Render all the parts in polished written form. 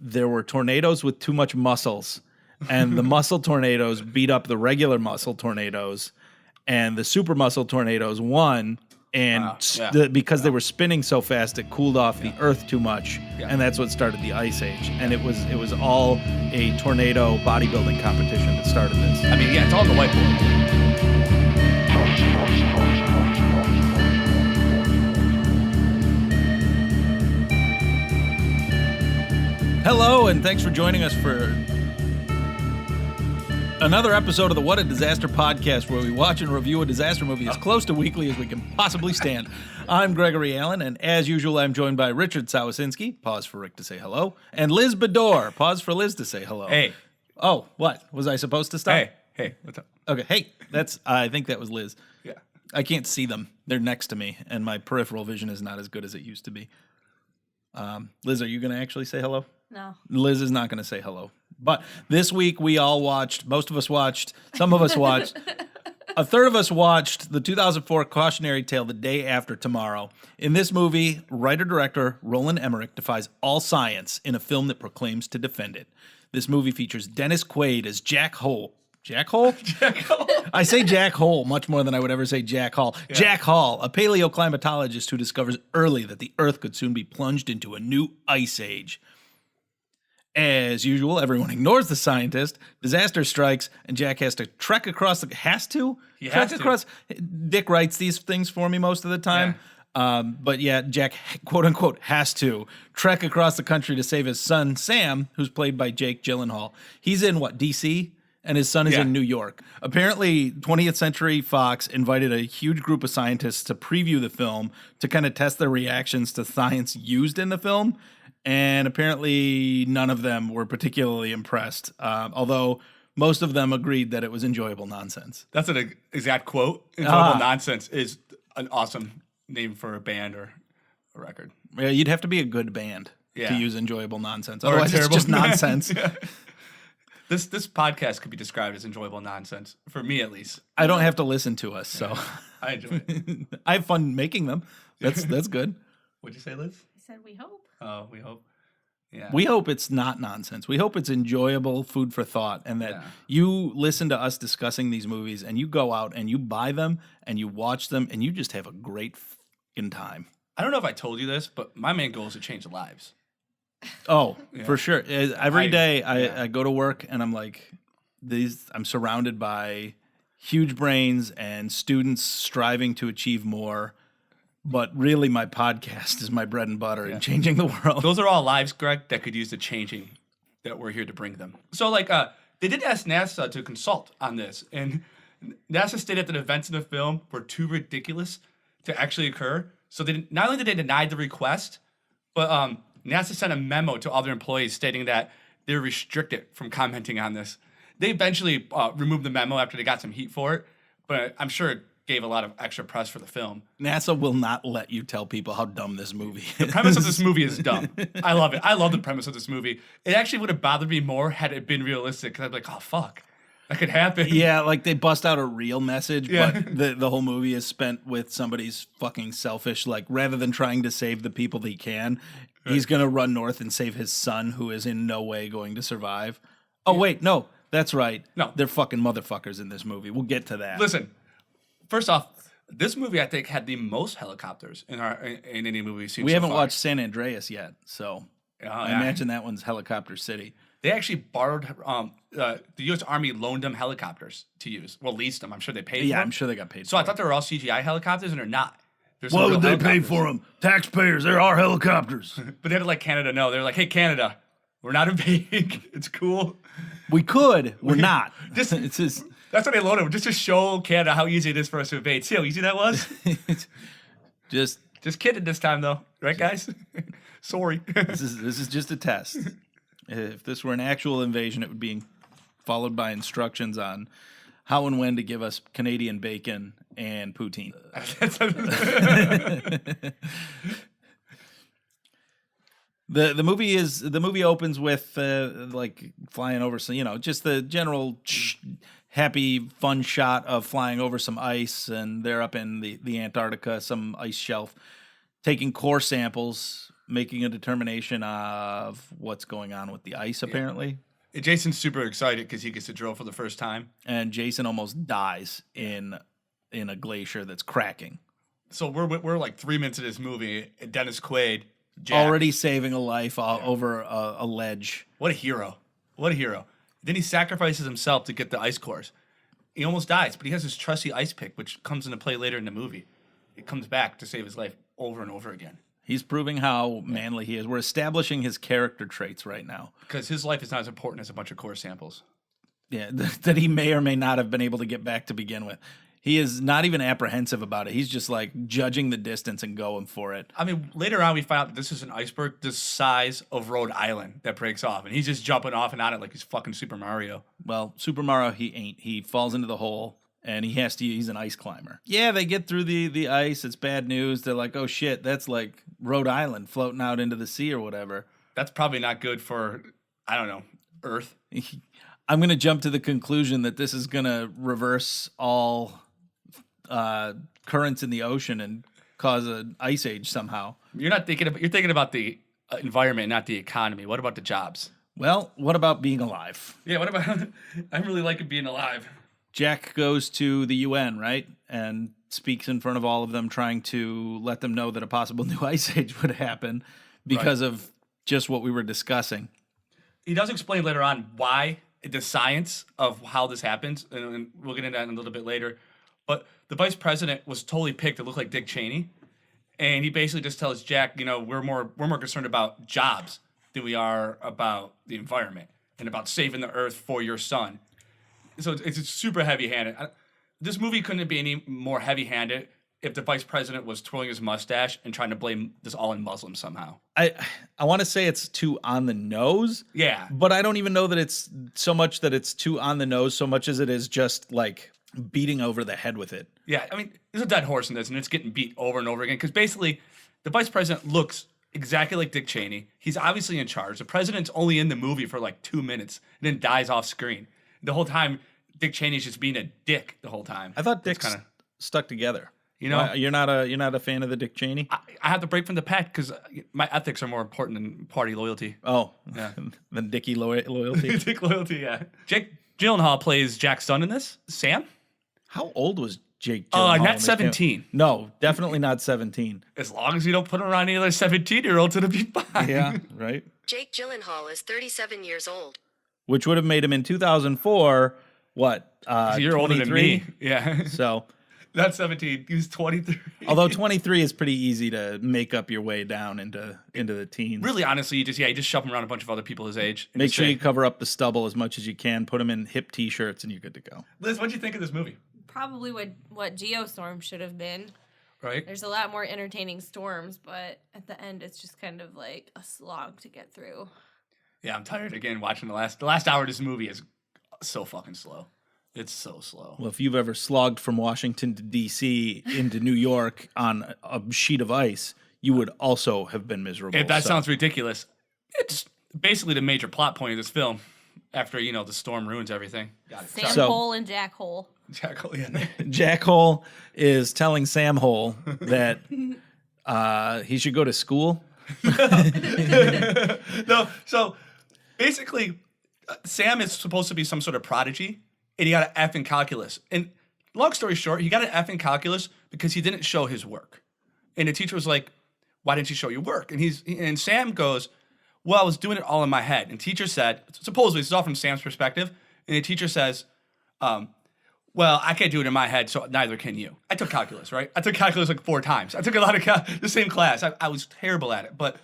there were tornadoes with too much muscles, and the muscle tornadoes beat up the regular muscle tornadoes, and the super muscle tornadoes won. And because they were spinning so fast, it cooled off the Earth too much, and that's what started the Ice Age. And it was all a tornado bodybuilding competition that started this. I mean, it's all on the whiteboard. Hello, and thanks for joining us for another episode of the What a Disaster podcast, where we watch and review a disaster movie as close to weekly as we can possibly stand. I'm Gregory Allen, and as usual, I'm joined by Richard Sawasinski. Pause for Rick to say hello. And Liz Bedore. Pause for Liz to say hello. Hey. Oh, what? Was I supposed to stop? Hey, what's up? Okay, hey. I think that was Liz. Yeah. I can't see them. They're next to me, and my peripheral vision is not as good as it used to be. Liz, are you going to actually say hello? No. Liz is not going to say hello. But this week we all watched, most of us watched, some of us watched, a third of us watched the 2004 cautionary tale, The Day After Tomorrow. In this movie, writer-director Roland Emmerich defies all science in a film that proclaims to defend it. This movie features Dennis Quaid as Jack Hole. Jack Hole? Jack Hole. I say Jack Hole much more than I would ever say Jack Hall. Yeah. Jack Hall, a paleoclimatologist who discovers early that the Earth could soon be plunged into a new ice age. As usual, everyone ignores the scientist. Disaster strikes, and Jack has to trek across the... Dick writes these things for me most of the time. Yeah. But yeah, Jack, quote-unquote, has to trek across the country to save his son, Sam, who's played by Jake Gyllenhaal. He's in, D.C.? And his son is in New York. Apparently, 20th Century Fox invited a huge group of scientists to preview the film to kind of test their reactions to science used in the film. And apparently none of them were particularly impressed, although most of them agreed that it was enjoyable nonsense. That's an exact quote. Enjoyable nonsense is an awesome name for a band or a record. Yeah, you'd have to be a good band to use enjoyable nonsense. Or otherwise, it's just nonsense. This podcast could be described as enjoyable nonsense, for me at least. I don't have to listen to us, so. I enjoy it. I have fun making them. That's good. What'd you say, Liz? I said we hope. Oh, we hope. Yeah. We hope it's not nonsense. We hope it's enjoyable food for thought, and that you listen to us discussing these movies and you go out and you buy them and you watch them and you just have a great fucking time. I don't know if I told you this, but my main goal is to change lives. Oh, for sure. Every day I go to work and I'm like, I'm surrounded by huge brains and students striving to achieve more. But really, my podcast is my bread and butter in changing the world. Those are all lives, Greg, that could use the changing that we're here to bring them. So, they did ask NASA to consult on this, and NASA stated that the events in the film were too ridiculous to actually occur. So, not only did they deny the request, but NASA sent a memo to all their employees stating that they're restricted from commenting on this. They eventually removed the memo after they got some heat for it, but I'm sure it gave a lot of extra press for the film. NASA will not let you tell people how dumb this movie is. The premise of this movie is dumb. I love it. I love the premise of this movie. It actually would have bothered me more had it been realistic, because I'd be like, oh, fuck. That could happen. Yeah, they bust out a real message, but the whole movie is spent with somebody's fucking selfish, rather than trying to save the people that he can, he's going to run north and save his son, who is in no way going to survive. Oh, wait, no, that's right. No. They're fucking motherfuckers in this movie. We'll get to that. Listen, first off, this movie, I think, had the most helicopters in any movie we've seen We so haven't far. watched San Andreas yet, so I imagine that one's Helicopter City. They actually borrowed, the U.S. Army loaned them helicopters to use. Well, leased them. I'm sure they paid for them. Yeah, I'm sure they got paid So for I thought they were all CGI helicopters, and they're not. Why would they pay for them? Taxpayers, there are helicopters. But they had to let Canada know. They're like, hey, Canada, we're not invading. It's cool. We could. We're not. It's just... That's what they loaded them, just to show Canada how easy it is for us to invade. See how easy that was? just kidding this time, though. Right, guys? Sorry. This is just a test. If this were an actual invasion, it would be followed by instructions on how and when to give us Canadian bacon and poutine. The movie opens with flying over some, just the general happy fun shot of flying over some ice, and they're up in the Antarctica, some ice shelf, taking core samples making a determination of what's going on with the ice, apparently. Jason's super excited because he gets to drill for the first time. And Jason almost dies in a glacier that's cracking. So we're like 3 minutes of this movie. And Dennis Quaid, Jack, Already saving a life over a ledge. what a hero! What a hero! Then he sacrifices himself to get the ice cores. He almost dies, but he has his trusty ice pick, which comes into play later in the movie. It comes back to save his life over and over again. He's proving how manly he is. We're establishing his character traits right now. Because his life is not as important as a bunch of core samples. Yeah, that he may or may not have been able to get back to begin with. He is not even apprehensive about it. He's just like judging the distance and going for it. I mean, later on we find out that this is an iceberg the size of Rhode Island that breaks off, and he's just jumping off and on it like he's fucking Super Mario. Well, Super Mario, he ain't. He falls into the hole and he's an ice climber. Yeah, they get through the ice. It's bad news. They're like, oh shit, that's like Rhode Island floating out into the sea or whatever. That's probably not good for, I don't know, Earth. I'm going to jump to the conclusion that this is going to reverse all currents in the ocean and cause an ice age somehow. You're thinking about the environment, not the economy. What about the jobs? Well, what about being alive? Yeah, what about? I'm really liking being alive. Jack goes to the UN, right? And speaks in front of all of them, trying to let them know that a possible new ice age would happen because of just what we were discussing. He does explain later on why, the science of how this happens, and we'll get into that in a little bit later. But the vice president was totally picked to look like Dick Cheney, and he basically just tells Jack, we're more concerned about jobs than we are about the environment and about saving the earth for your son. So it's super heavy-handed. This movie couldn't be any more heavy-handed if the vice president was twirling his mustache and trying to blame this all on Muslims somehow. I want to say it's too on the nose. Yeah. But I don't even know that it's so much that it's too on the nose so much as it is just like beating over the head with it. Yeah, I mean, there's a dead horse in this, and it's getting beat over and over again. Because basically, the vice president looks exactly like Dick Cheney. He's obviously in charge. The president's only in the movie for like 2 minutes and then dies off screen. The whole time, Dick Cheney's just being a dick the whole time. I thought Dick kind of stuck together. You're not a fan of the Dick Cheney? I have to break from the pack because my ethics are more important than party loyalty. Oh, yeah, than Dickie loyalty. Dick loyalty, yeah. Jake Gyllenhaal plays Jack's son in this. Sam. How old was Jake Gyllenhaal? Not 17. No, definitely not 17. As long as you don't put him around any other 17-year-olds, it'll be fine. Yeah, right. Jake Gyllenhaal is 37 years old. Which would have made him in 2004, what? You're older than me. Yeah. So. Not 17. He was 23. Although 23 is pretty easy to make up your way down into the teens. Really, honestly, you just shove him around a bunch of other people his age. Make sure you cover up the stubble as much as you can. Put them in hip T-shirts, and you're good to go. Liz, what'd you think of this movie? Probably what Geostorm should have been. Right. There's a lot more entertaining storms, but at the end, it's just kind of like a slog to get through. Yeah, I'm tired again watching the last hour of this movie is so fucking slow. It's so slow. Well, if you've ever slogged from Washington to D.C. into New York on a sheet of ice, you would also have been miserable. That sounds ridiculous. It's basically the major plot point of this film. After the storm ruins everything. Sam Hole and Jack Hole. Jack Hole, yeah. Jack Hole is telling Sam Hole that he should go to school. No, so basically, Sam is supposed to be some sort of prodigy. And he got an F in calculus. And long story short, he got an F in calculus because he didn't show his work. And the teacher was like, "Why didn't you show your work?" And Sam goes, "Well, I was doing it all in my head." And teacher said, supposedly this is all from Sam's perspective. And the teacher says, "Well, I can't do it in my head, so neither can you." I took calculus, right? I took calculus like 4 times. I took a lot of the same class. I was terrible at it, but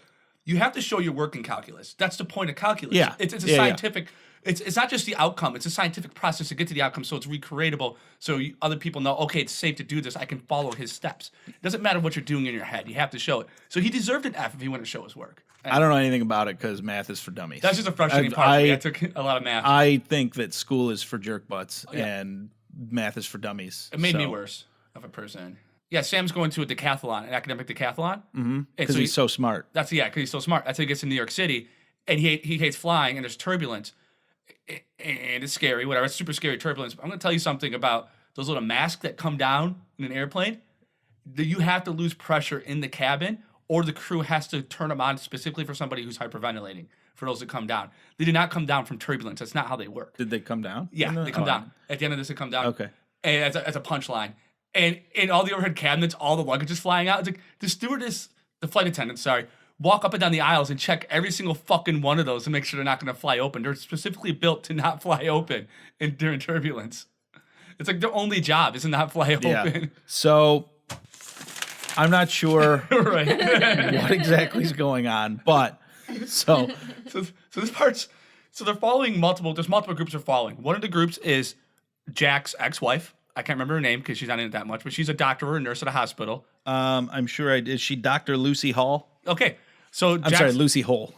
you have to show your work in calculus. That's the point of calculus. Yeah, it's a scientific. Yeah. It's not just the outcome. It's a scientific process to get to the outcome, so it's recreatable. So other people know, okay, it's safe to do this. I can follow his steps. It doesn't matter what you're doing in your head. You have to show it. So he deserved an F if he wouldn't show his work. I don't know anything about it because math is for dummies. That's just a frustrating part for me. I took a lot of math. I think that school is for jerk butts and math is for dummies. It made me worse of a person. Yeah, Sam's going to a decathlon, an academic decathlon. Because he's so smart. Because he's so smart. That's how he gets to New York City. And he hates flying, and there's turbulence. And it's scary, whatever. It's super scary turbulence. But I'm going to tell you something about those little masks that come down in an airplane. You have to lose pressure in the cabin, or the crew has to turn them on specifically for somebody who's hyperventilating for those that come down. They do not come down from turbulence. That's not how they work. Did they come down? Yeah, they come down. At the end of this, they come down. Okay. And as a punchline. And in all the overhead cabinets, all the luggage is flying out. It's like the stewardess, the flight attendant, sorry, walk up and down the aisles and check every single fucking one of those to make sure they're not going to fly open. They're specifically built to not fly open during turbulence. It's like their only job is to not fly open. Yeah. So I'm not sure Right. what exactly is going on, but so So this part's so they're following there's multiple groups they're following. One of the groups is Jack's ex-wife. I can't remember her name because she's not in it that much, but she's a doctor or a nurse at a hospital. I'm sure is she Dr. Lucy Hall? Okay. So I'm sorry, Lucy Hole.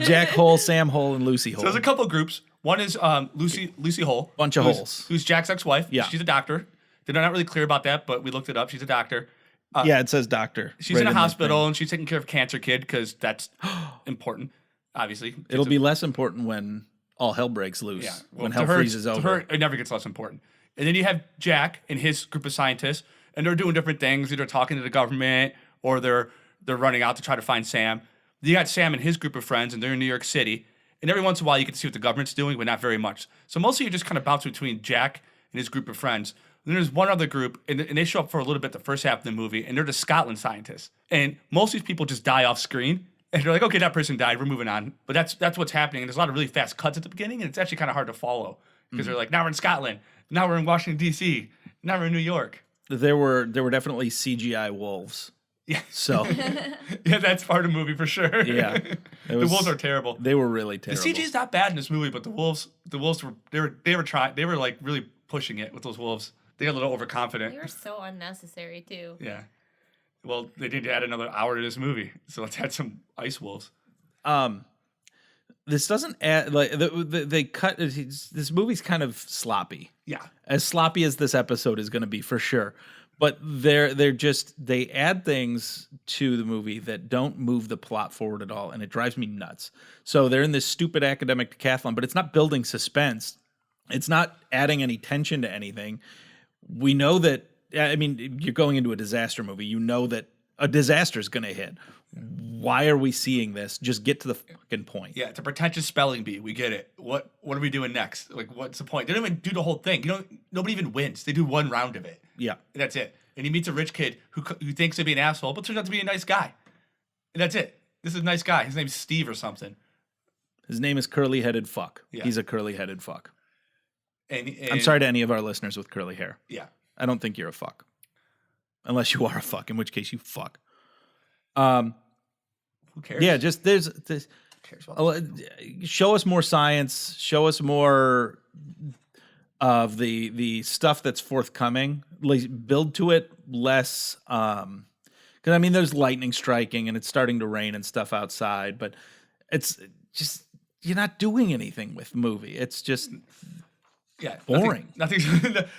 Jack Hole, Sam Hole, and Lucy Hole. So there's a couple groups. One is Lucy Hole. Bunch of holes. Who's Jack's ex-wife. Yeah. She's a doctor. They're not really clear about that, but we looked it up. She's a doctor. Yeah, it says doctor. She's right in a that hospital thing. and she's taking care of a cancer kid because that's important, obviously. It'll be less important when all hell breaks loose. Yeah. When to hell her, freezes to over. her, it never gets less important. And then you have Jack and his group of scientists, and they're doing different things. Either talking to the government or they're running out to try to find Sam. You got Sam and his group of friends, and they're in New York City. And every once in a while, you get to see what the government's doing, but not very much. So mostly you just kind of bounce between Jack and his group of friends. And then there's one other group, and they show up for a little bit the first half of the movie, and they're the Scotland scientists. And most of these people just die off screen. And they're like, okay, that person died. We're moving on. But that's what's happening. And there's a lot of really fast cuts at the beginning, and it's actually kind of hard to follow because they're like, now we're in Scotland, now we're in Washington D.C., now we're in New York. There were definitely CGI wolves. Yeah, So yeah, that's part of the movie for sure. yeah, it the was- wolves are terrible. They were really The terrible. CG's not bad in this movie, but the wolves were they were like really pushing it with those wolves. They got a little overconfident. They were so unnecessary too. Yeah. Well, they did add another hour to this movie, so let's add some ice wolves. This doesn't add like they cut. This movie's kind of sloppy. Yeah. As sloppy as this episode is going to be for sure. But they add things to the movie that don't move the plot forward at all, and it drives me nuts. So they're in this stupid academic decathlon, but it's not building suspense. It's not adding any tension to anything. We know that. I mean, you're going into a disaster movie. You know that a disaster is going to hit. Why are we seeing this? Just get to the fucking point. Yeah, it's a pretentious spelling bee. We get it. What are we doing next? Like, what's the point? They don't even do the whole thing. Nobody even wins. They do one round of it. Yeah. And that's it. And he meets a rich kid who thinks to be an asshole, but turns out to be a nice guy. And that's it. This is a nice guy. His name's Steve or something. His name is Curly Headed Fuck. Yeah. He's a curly headed fuck. And I'm sorry to any of our listeners with curly hair. Yeah. I don't think you're a fuck. Unless you are a fuck, in which case you fuck. Who cares? Yeah, just there's Who cares about show us more science, show us more of the stuff that's forthcoming. Like, build to it less because I mean there's lightning striking and it's starting to rain and stuff outside, but it's just you're not doing anything with the movie. It's just Yeah, boring. Nothing.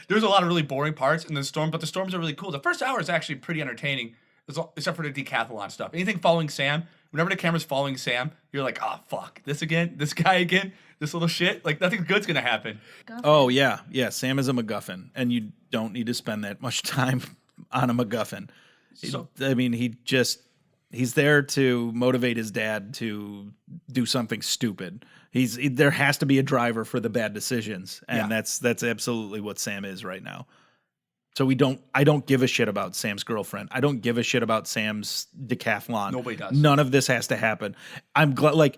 There's a lot of really boring parts in the storm, but the storms are really cool. The first hour is actually pretty entertaining, except for the decathlon stuff. Anything following Sam, whenever the camera's following Sam, you're like, oh fuck, this again, this guy again, this little shit. Like nothing good's gonna happen. Oh yeah. Sam is a MacGuffin, and you don't need to spend that much time on a MacGuffin. So- I mean, he's there to motivate his dad to do something stupid. There has to be a driver for the bad decisions, and Yeah. that's absolutely what Sam is right now. So I don't give a shit about Sam's girlfriend. I don't give a shit about Sam's decathlon. Nobody does. None of this has to happen. I'm glad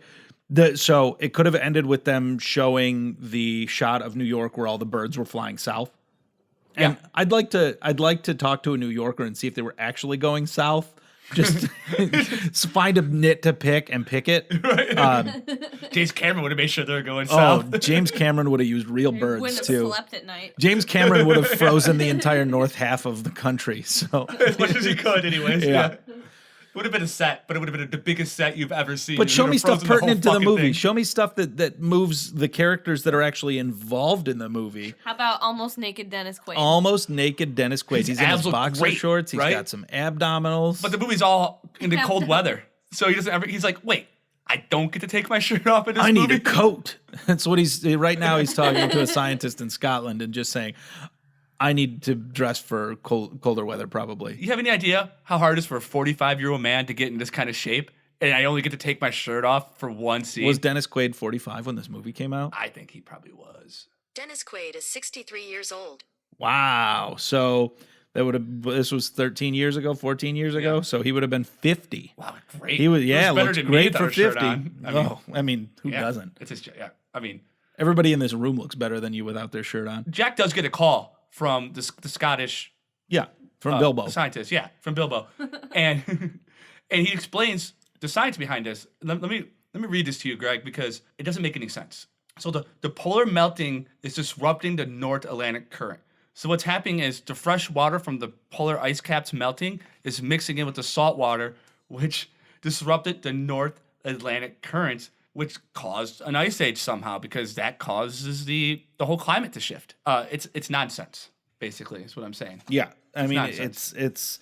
so it could have ended with them showing the shot of New York where all the birds were flying south. And Yeah. I'd like to talk to a New Yorker and see if they were actually going south. Just find a nit to pick and pick it. James Cameron would have made sure they were going Oh, south. James Cameron would have used real Wouldn't birds have too. slept at night. James Cameron would have frozen the entire north half of the country. So, As much as he could, anyways. Yeah. Yeah. It would have been a set, but it would have been the biggest set you've ever seen. but It show would me have stuff frozen the whole pertinent to the fucking movie. thing. Show me stuff that moves the characters that are actually involved in the movie. How about almost naked Dennis Quaid? Almost naked Dennis Quaid. His He's in abs his look boxer great, shorts. He's right? got some abdominals. But the movie's all in the cold weather, so he doesn't ever. He's like, wait, I don't get to take my shirt off in this I movie. need a coat. That's what he's right now. He's talking to a scientist in Scotland and just saying, I need to dress for colder weather probably. You have any idea how hard it is for a 45-year-old man to get in this kind of shape? And I only get to take my shirt off for one scene. Was Dennis Quaid 45 when this movie came out? I think he probably was. Dennis Quaid is 63 years old. Wow. So this was 13 years ago, 14 years ago. Yeah. So he would have been 50. Wow, great. He was, It yeah, better looks than me great without for a shirt 50. on. I mean, who yeah, doesn't? It's his, yeah. I mean, Everybody in this room looks better than you without their shirt on. Jack does get a call from the Scottish Yeah, from Bilbo. scientist. Yeah, from Bilbo, and and he explains the science behind this. Let me read this to you, Greg, because it doesn't make any sense. So the polar melting is disrupting the North Atlantic current. So what's happening is the fresh water from the polar ice caps melting is mixing in with the salt water, which disrupted the North Atlantic currents, which caused an ice age somehow, because that causes the whole climate to shift. It's nonsense, basically, is what I'm saying. Yeah, I mean, nonsense. it's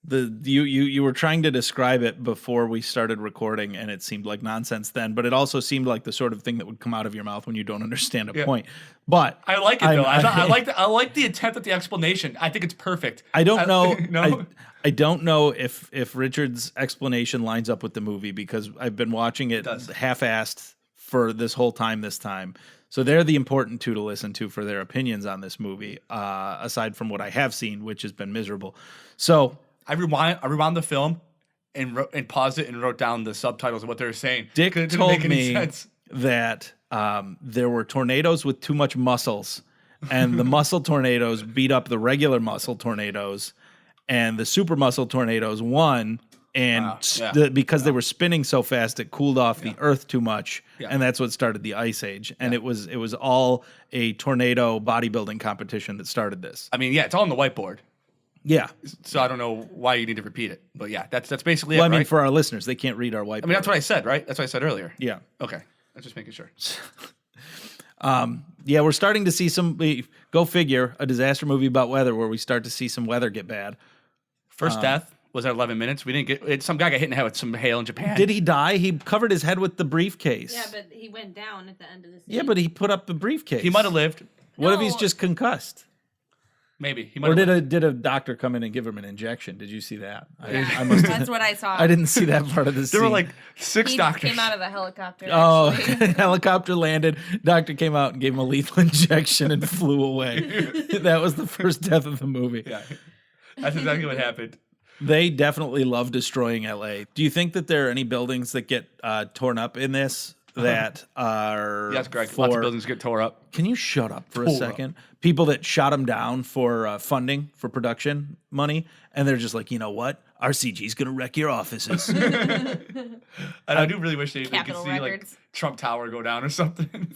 you were trying to describe it before we started recording, and it seemed like nonsense then, but it also seemed like the sort of thing that would come out of your mouth when you don't understand a point. But I like it though. I like the attempt at the explanation. I think it's perfect. I don't know. No? I don't know if Richard's explanation lines up with the movie, because I've been watching it half-assed for this whole time. So they're the important two to listen to for their opinions on this movie, aside from what I have seen, which has been miserable. So I rewound the film and paused it and wrote down the subtitles of what they were saying. Dick It didn't told make any me sense. that there were tornadoes with too much muscles, and the muscle tornadoes beat up the regular muscle tornadoes, and the super muscle tornadoes won. And Wow. Yeah. because they were spinning so fast, it cooled off the earth too much, Yeah. and that's what started the ice age. And it was all a tornado bodybuilding competition that started this. I mean, yeah, it's all on the whiteboard. Yeah. So I don't know why you need to repeat it, but yeah, that's basically Well, it. I mean, right? for our listeners, they can't read our whiteboard. I mean, that's what I said, right? That's what I said earlier. Yeah. Okay, I'm just making sure. Yeah, we're starting to see go figure, a disaster movie about weather where we start to see some weather get bad. First death was at 11 minutes. We didn't get some guy got hit in the head with some hail in Japan. Did he die? He covered his head with the briefcase. Yeah, but he went down at the end of the scene. Yeah, but he put up the briefcase. He might have lived. What if he's No. just concussed? Maybe he might. Or have did a doctor come in and give him an injection? Did you see that? Yeah. I must. That's what I saw. I didn't see that part of the scene. There were like 6 He doctors. came out of the helicopter. Oh, actually. helicopter landed. Doctor came out and gave him a lethal injection and flew away. That was the first death of the movie. Yeah, that's exactly what happened. They definitely love destroying LA. Do you think that there are any buildings that get torn up in this that are Yes, Greg. for... Lots of buildings get tore up. Can you shut up for a Tore up. second? People that shot them down for funding, for production money, and they're just like, you know what? Our CG's going to wreck your offices. And I do really wish they could Capitol see Records. like Trump Tower go down or something.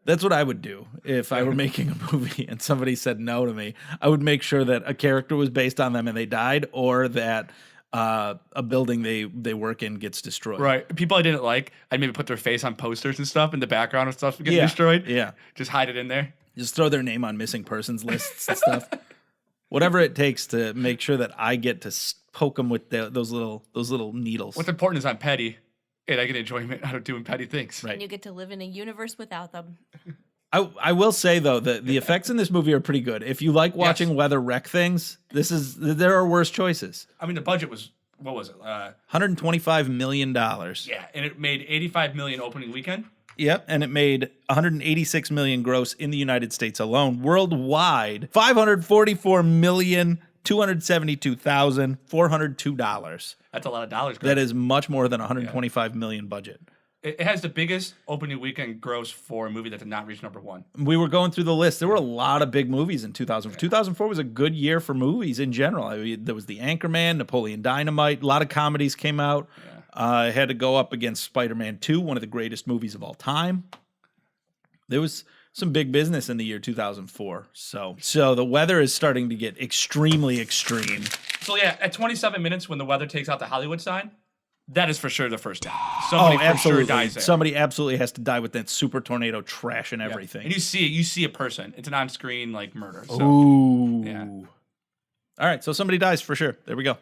That's what I would do if I were making a movie and somebody said no to me. I would make sure that a character was based on them and they died, or that a building they work in gets destroyed. Right. People I didn't like, I'd maybe put their face on posters and stuff in the background and stuff getting destroyed. Yeah. Just hide it in there. Just throw their name on missing persons lists and stuff. Whatever it takes to make sure that I get to poke them with those little needles. What's important is I'm petty and I get enjoyment out of doing petty things. Right. And you get to live in a universe without them. I will say though that the effects in this movie are pretty good. If you like watching weather wreck things, there are worse choices. I mean, the budget was, what was it? $125 million. Yeah. And it made 85 million opening weekend. Yep, and it made 186 million gross in the United States alone. Worldwide, $544,272,402. That's a lot of dollars. Greg. That is much more than 125 million budget. It has the biggest opening weekend gross for a movie that did not reach #1. We were going through the list. There were a lot of big movies in 2004. 2004 was a good year for movies in general. I mean, there was The Anchorman, Napoleon Dynamite. A lot of comedies came out. It had to go up against Spider-Man 2, one of the greatest movies of all time. There was some big business in the year 2004. So the weather is starting to get extremely extreme. So yeah, at 27 minutes when the weather takes out the Hollywood sign, that is for sure the first death. Somebody for sure dies there. Somebody absolutely has to die with that super tornado trash and everything. And you see a person. It's an on-screen like murder. So Ooh. yeah. All right, so somebody dies for sure. There we go.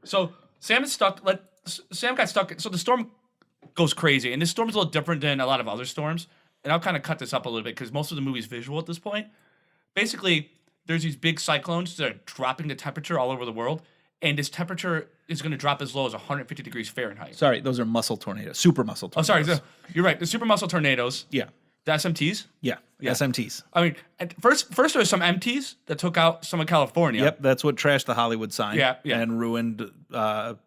So Sam is stuck. Sam got stuck. So the storm goes crazy, and this storm is a little different than a lot of other storms. And I'll kind of cut this up a little bit because most of the movie's visual at this point. Basically, there's these big cyclones that are dropping the temperature all over the world, and this temperature is going to drop as low as 150 degrees Fahrenheit. Sorry, those are muscle tornadoes, super muscle Oh, tornadoes. sorry. You're right. The supermuscle tornadoes, Yeah, the SMTs. yeah, SMTs. I mean, first there was some MTs that took out some of California. Yep, that's what trashed the Hollywood sign. Yeah, yeah. and ruined the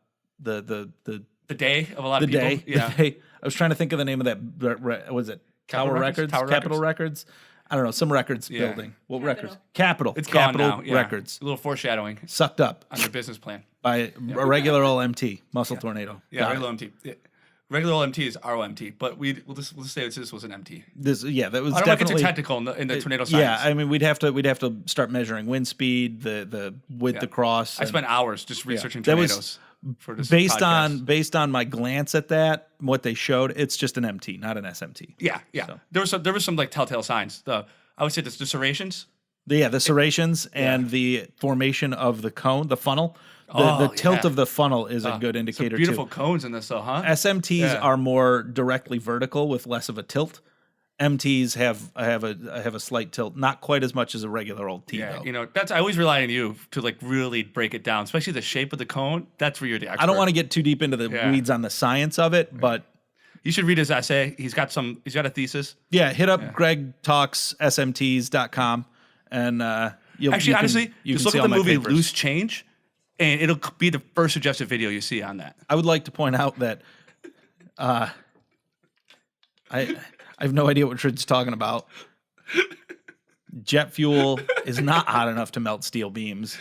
The day of a lot the of people. day. Yeah. The day. I was trying to think of the name of that. Was it Capitol Tower Records? Records? Tower Capitol Records? I don't know. Some records Yeah. building. What Capitol. records? Capitol. It's Capitol gone now. Yeah. Records. A little foreshadowing Sucked up on their business plan. by a regular old MT muscle tornado. Yeah, Got it. regular MT. Yeah. Regular old MT is ROMT, but we'll just say this was an MT. That was I don't want to get definitely too technical in the tornado science. Yeah, I mean we'd have to start measuring wind speed, the width across. I and- spent hours just researching That was tornadoes for this based podcast. on my glance at that, what they showed, it's just an MT, not an SMT. Yeah. So. There was some like telltale signs. I would say the serrations. The serrations and the formation of the cone, the funnel. The Oh, tilt yeah. of the funnel is a good Some indicator beautiful too. cones in this though, huh? SMTs Yeah. are more directly vertical with less of a tilt. MTs have a slight tilt, not quite as much as a regular old T Yeah, though. I always rely on you to like really break it down, especially the shape of the cone. That's where you're the expert. I don't want to get too deep into the Yeah. weeds on the science of it, but You should read his essay. He's got a thesis. yeah, hit up GregTalksSMTs.com and you'll Actually, honestly, you just can look see at all the my movie papers. Loose Change, and it'll be the first suggested video you see on that. I would like to point out that I have no idea what Trid's talking about. Jet fuel is not hot enough to melt steel beams.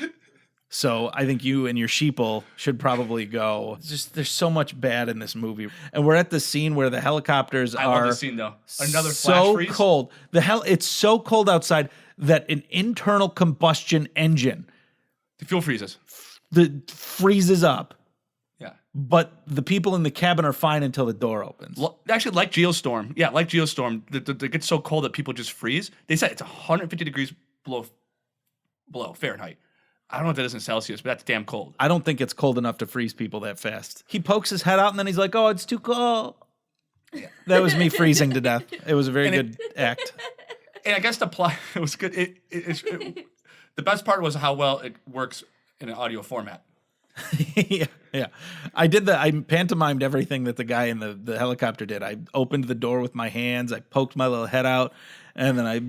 So I think you and your sheeple should probably go. It's just there's so much bad in this movie. And we're at the scene where the helicopters I are love this scene though. Another flash so freeze. cold. It's so cold outside that an internal combustion engine The fuel freezes. freezes up. Yeah. But the people in the cabin are fine until the door opens. Actually, like Geostorm. Yeah, like Geostorm. It gets so cold that people just freeze. They said it's 150 degrees below Fahrenheit. I don't know if that is in Celsius, but that's damn cold. I don't think it's cold enough to freeze people that fast. He pokes his head out and then he's like, "Oh, it's too cold." That was me freezing to death. It was a very good act. And I guess the plot it was good. The best part was how well it works in an audio format. yeah. I pantomimed everything that the guy in the helicopter did. I opened the door with my hands, I poked my little head out, and then I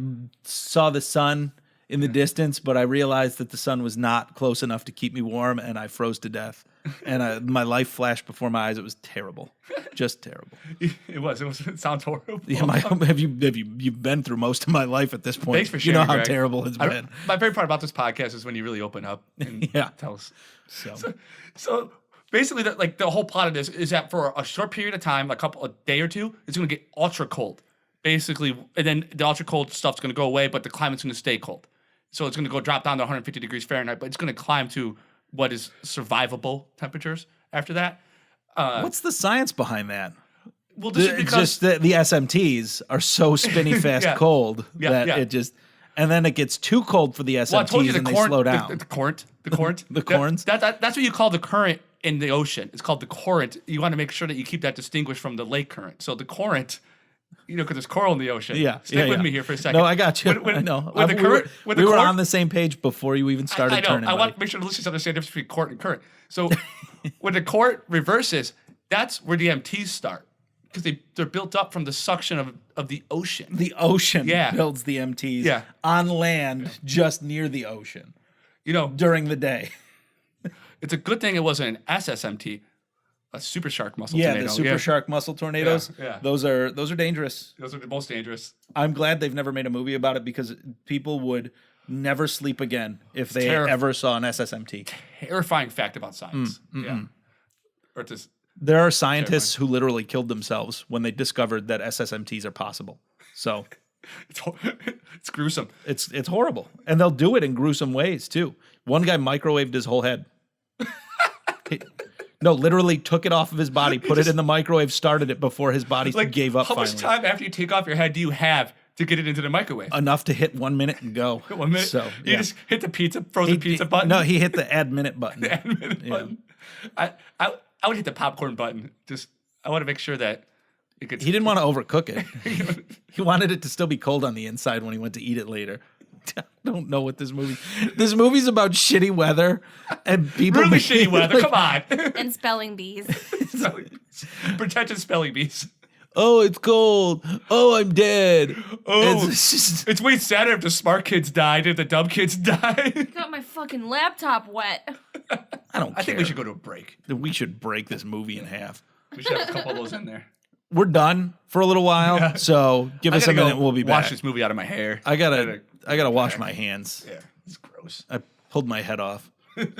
saw the sun in the distance, but I realized that the sun was not close enough to keep me warm, and I froze to death. And my life flashed before my eyes. It was terrible, just terrible. It sounds horrible. Yeah, you've been through most of my life at this point. Thanks for You know sharing, how Greg. terrible it's been. My favorite part about this podcast is when you really open up and Yeah. tell us. So So basically, the whole plot of this is that for a short period of time, a day or two, it's going to get ultra cold. Basically, and then the ultra cold stuff's going to go away, but the climate's going to stay cold. So it's going to go drop down to 150 degrees Fahrenheit, but it's going to climb to what is survivable temperatures after that. what's the science behind that? Well, this is It's because just that the SMTs are so spinny fast Yeah. cold Yeah, that yeah. it just, and then it gets too cold for the SMTs well, I told you and the they current, slow down. the current, the current, The corns? That's what you call the current in the ocean. It's called the current. You want to make sure that you keep that distinguished from the lake current. So the current, because there's coral in the ocean. Yeah, Stick yeah, with yeah. me here for a second. No, I got you. When- I know. when the current- when the we were current- on the same page before you even started I know. turning. I want buddy. to make sure the listeners understand the difference between court and current. So when the court reverses, that's where the MTs start because they're built up from the suction of the ocean. The ocean Yeah. builds the MTs Yeah. on land just near the ocean during the day. It's a good thing it wasn't an SSMT, a super shark muscle Yeah, tornado. the super shark muscle tornadoes. Yeah. Those are dangerous. Those are the most dangerous. I'm glad they've never made a movie about it because people would never sleep again if they terrifying. ever saw an SSMT. Terrifying fact about science. Yeah. Or just There are scientists who literally killed themselves when they discovered that SSMTs are possible. So it's gruesome. it's horrible, and they'll do it in gruesome ways too. One guy microwaved his whole head. No, literally took it off of his body, put it in the microwave, started it before his body gave up. How Finally, much time after you take off your head do you have to get it into the microwave? enough to hit 1 minute and go. 1 minute. So You just hit the frozen pizza button. No, he hit the add minute button. The admin button. I would hit the popcorn button. Just I want to make sure that it gets. He didn't want to overcook it. He wanted it to still be cold on the inside when he went to eat it later. I don't know what this movie. This movie's about shitty weather and people. Really shitty weather. like, Come on. And spelling bees. Pretentious spelling bees. Oh, it's cold. Oh, I'm dead. Oh, It's just- it's way sadder if the smart kids died, if the dumb kids died. Got my fucking laptop wet. I don't care. I think we should go to a break. We should break this movie in half. We should have a couple of those in there. We're done for a little while, so give I us a gotta minute. go We'll be wash back. this movie out of my hair. I gotta wash my hands. Yeah, it's gross. I pulled my head off.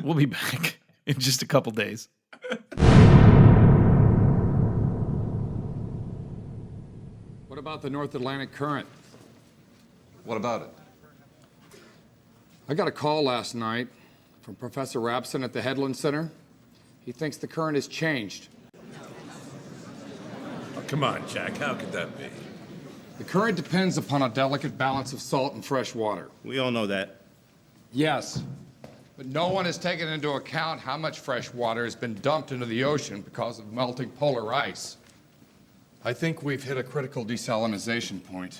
We'll be back in just a couple days. What about the North Atlantic Current? What about it? I got a call last night from Professor Rapson at the Headland Center. He thinks the current has changed. Oh, come on, Jack. How could that be? The current depends upon a delicate balance of salt and fresh water. We all know that. Yes, but no one has taken into account how much fresh water has been dumped into the ocean because of melting polar ice. I think we've hit a critical desalinization point.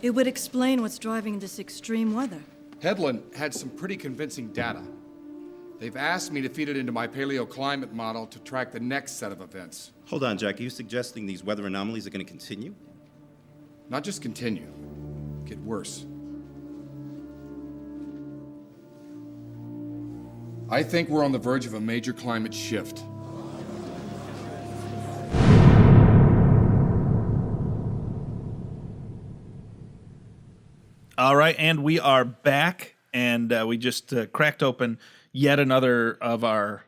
It would explain what's driving this extreme weather. Headland had some pretty convincing data. They've asked me to feed it into my paleoclimate model to track the next set of events. Hold on, Jack. Are you suggesting these weather anomalies are going to continue? Not just continue, get worse. I think we're on the verge of a major climate shift. All right, and we are back, and we just cracked open yet another of our.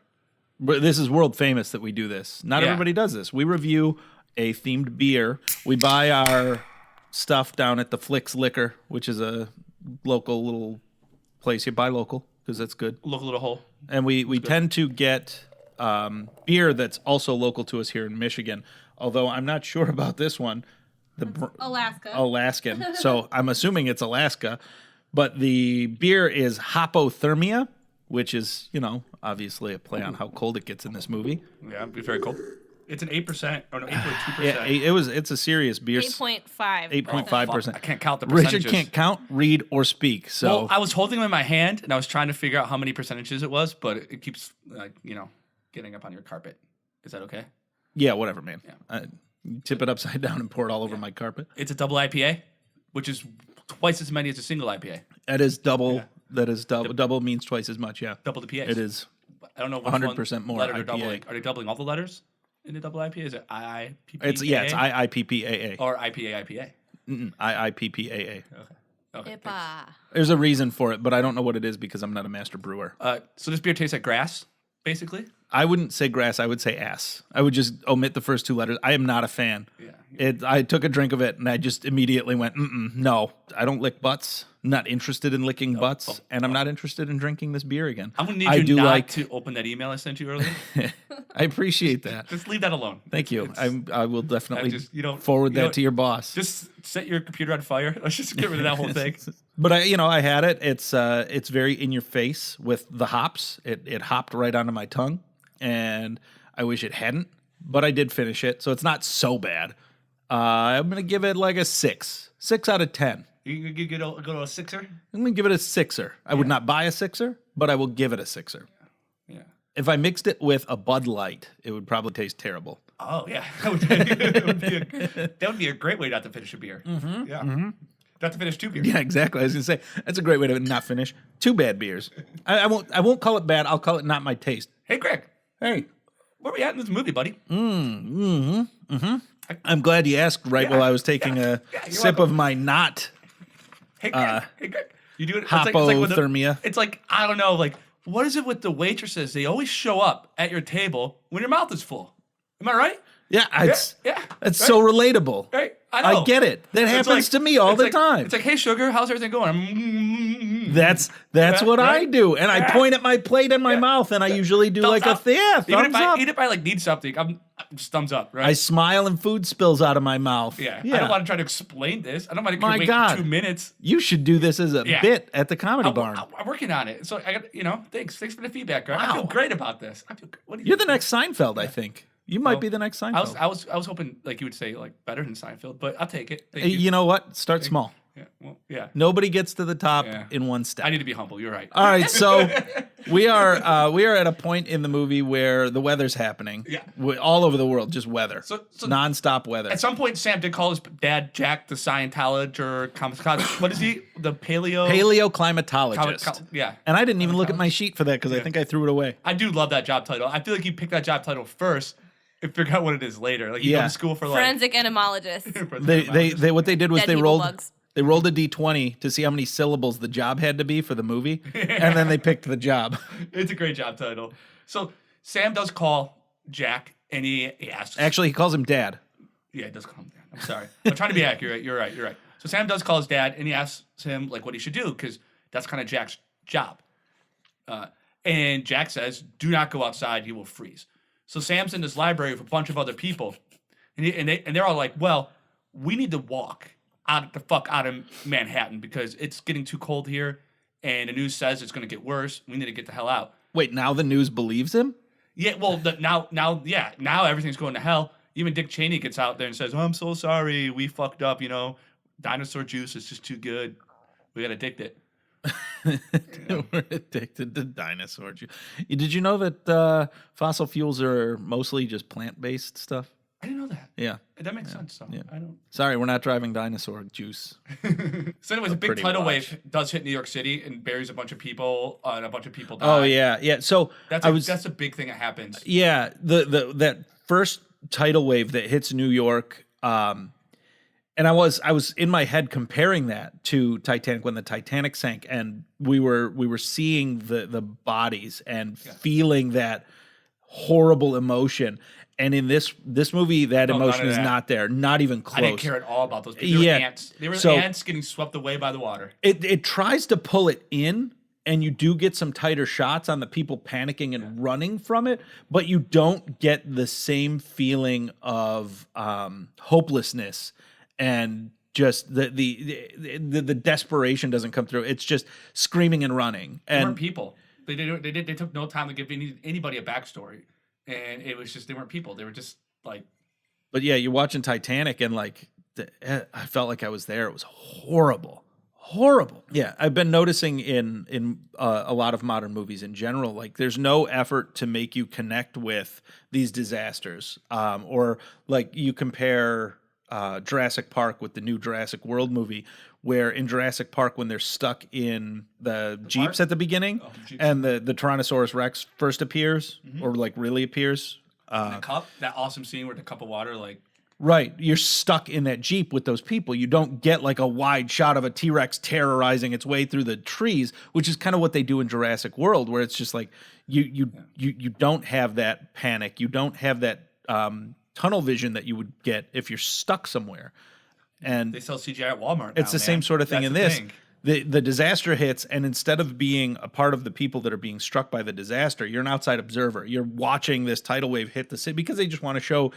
This is world famous that we do this. Not Yeah. everybody does this. We review a themed beer. We buy our stuff down at the Flicks Liquor, which is a local little place. You buy local because that's good. Look a little hole. And we tend to get beer that's also local to us here in Michigan. Although I'm not sure about this one. Alaska. Alaskan. So I'm assuming it's Alaska. But the beer is Hopothermia, which is, obviously a play on how cold it gets in this movie. Yeah, it'd be very cool. It's an 8%, or no, 8.2%. Yeah, it's a serious beer. 8.5. 8.5%. I can't count the percentages. Richard can't count, read, or speak. So Well, I was holding them in my hand, and I was trying to figure out how many percentages it was, but it keeps, getting up on your carpet. Is that okay? yeah, whatever, man. Tip it upside down and pour it all over my carpet. It's a double IPA, which is twice as many as a single IPA. That is double. Yeah. That is double. Double means twice as much. Yeah. Double the PAs. It is. I don't know. 100% more letter they're IPA. doubling. Are they doubling all the letters in the double IPA? Is it IIPPAA? It's IIPPAA. Or IPA IPA. IIPPAA. Okay. IPA. There's a reason for it, but I don't know what it is because I'm not a master brewer. So this beer tastes like grass, basically. I wouldn't say grass. I would say ass. I would just omit the first two letters. I am not a fan. Yeah. I took a drink of it and I just immediately went, no, I don't lick butts. I'm not interested in licking butts, and I'm not interested in drinking this beer again. I'm gonna need you not to open that email I sent you earlier. I appreciate that. Just leave that alone. Thank you. I will definitely forward that to your boss. Just set your computer on fire. Let's just get rid of that whole thing. But I had it. It's very in your face with the hops. It hopped right onto my tongue, and I wish it hadn't. But I did finish it, so it's not so bad. I'm gonna give it like a 6 out of 10. You go to a 6er? I'm gonna give it a 6er. I would not buy a 6er, but I will give it a 6er. Yeah. If I mixed it with a Bud Light, it would probably taste terrible. Oh yeah, that would be a great way not to finish a beer. Mm-hmm. Yeah, not to finish two beers. Yeah, exactly. I was gonna say that's a great way to not finish 2 bad beers. I won't call it bad. I'll call it not my taste. Hey, Greg. Hey, where are we at in this movie, buddy? I'm glad you asked while I was taking a sip of my not. Hey, Greg. You do it. It's like Hopothermia. It's like I don't know. Like, what is it with the waitresses? They always show up at your table when your mouth is full. Am I right? Yeah, it's yeah. It's so relatable. Right. I know. I get it. That happens to me all the time. It's like, hey, sugar, how's everything going? That's what I do, and I point at my plate in my mouth, and I usually do Thumbs like up. thumbs up. Even if I like need something, I'm just thumbs up, right? I smile and food spills out of my mouth. Yeah. I don't want to try to explain this. I don't want to My wait God. 2 minutes. You should do this as a bit at the Comedy I'm, Barn. I'm working on it. So I got, thanks for the feedback, Greg. I feel great about this. What do you You're the next Seinfeld, I think. You might No. be the next I Seinfeld. was hoping like you would say like better than Seinfeld, but I'll take it. Thank You know what? Start small. Yeah. Well, yeah. Nobody gets to the top Yeah. in one step. I need to be humble. You're right. All right, so we are at a point in the movie where the weather's happening. Yeah. All over the world, just weather. So- nonstop weather. At some point, Sam did call his dad Jack the Scientologist or what is he? The Paleoclimatologist. Yeah. And I didn't even look at my sheet for that because I think I threw it away. I do love that job title. I feel like he picked that job title first and figured out what it is later. Like you go Yeah. to school for like Forensic entomologist. They what they did was Dead they people rolled bugs. they rolled a d20 to see how many syllables the job had to be for the movie, and then they picked the job. It's a great job title. So Sam does call Jack and he asks. Actually, he calls him Dad. Yeah, it does call him dad. I'm sorry. I'm trying to be accurate. You're right. You're right. So Sam does call his dad and he asks him like what he should do because that's kind of Jack's job. And Jack says, "Do not go outside. You will freeze." So Sam's in this library with a bunch of other people, and they're all like, "Well, we need to walk out of Manhattan because it's getting too cold here, and the news says it's going to get worse. We need to get the hell out." Wait, now the news believes him? Yeah, well, now everything's going to hell. Even Dick Cheney gets out there and says, "Oh, I'm so sorry, we fucked up. Dinosaur juice is just too good. We got addicted." We're addicted to dinosaur juice. Did you know that fossil fuels are mostly just plant-based stuff? I didn't know that. Yeah. That makes sense. So Yeah. I don't. Sorry, we're not driving dinosaur juice. So, anyways, a big Pretty tidal much. wave does hit New York City and buries a bunch of people, and a bunch of people die. Oh yeah. So that's a big thing that happens. Yeah, that first tidal wave that hits New York, and I was in my head comparing that to Titanic when the Titanic sank, and we were seeing the bodies and feeling that horrible emotion. And in this movie, that emotion is not there, not even close. I didn't care at all about those people. They were ants. They were ants getting swept away by the water. It tries to pull it in, and you do get some tighter shots on the people panicking and running from it, but you don't get the same feeling of hopelessness and just the desperation doesn't come through. It's just screaming and running. They weren't And people. They took no time to give anybody a backstory, and it was just they weren't people. They were just like. but yeah, you're watching Titanic, and like I felt like I was there. It was horrible. Yeah, I've been noticing in a lot of modern movies in general, like there's no effort to make you connect with these disasters, or like you compare Jurassic Park with the new Jurassic World movie, where in Jurassic Park when they're stuck in the jeeps at the beginning, and the Tyrannosaurus Rex first appears or like really appears. The cup, that awesome scene where the cup of water, like. Right. You're stuck in that Jeep with those people. You don't get like a wide shot of a T-Rex terrorizing its way through the trees, which is kind of what they do in Jurassic World, where it's just like you don't have that panic. You don't have that tunnel vision that you would get if you're stuck somewhere. And They sell CGI at Walmart. it's now, the same man. sort of thing That's in the this. thing. The disaster hits, and instead of being a part of the people that are being struck by the disaster, you're an outside observer. You're watching this tidal wave hit the city because they just want to show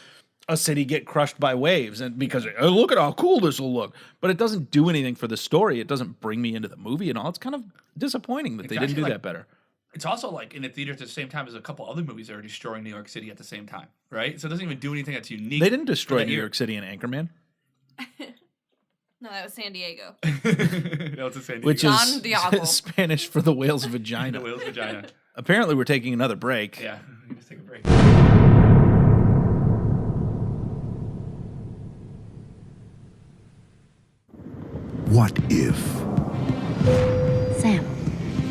a city get crushed by waves, and because oh, look at how cool this will look. But it doesn't do anything for the story. It doesn't bring me into the movie and all. It's kind of disappointing that they didn't do actually, that better. It's also like in the theater at the same time as a couple other movies that are destroying New York City at the same time, right? So it doesn't even do anything that's unique. They didn't destroy that New year. York City in Anchorman, No, that was San Diego. No, it's the same. which San Diego. is Spanish for the whale's the vagina. whale's vagina. Apparently, we're taking another break. Yeah, let's take a break. What if Sam,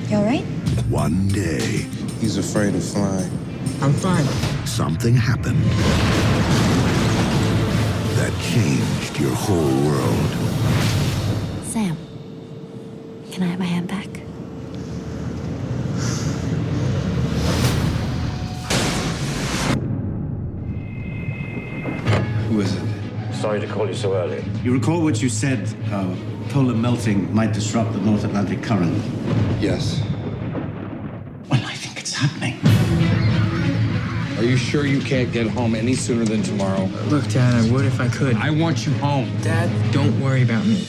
you alright? one day He's afraid of flying. I'm fine. something happened that changed your whole world? Sam, can I have my hand back? Who is it? Sorry to call you so early. You recall what you said, how polar melting might disrupt the North Atlantic current? Yes. Well, I think it's happening. Are you sure you can't get home any sooner than tomorrow? Look, Dad, I would if I could. I want you home. Dad, don't worry about me.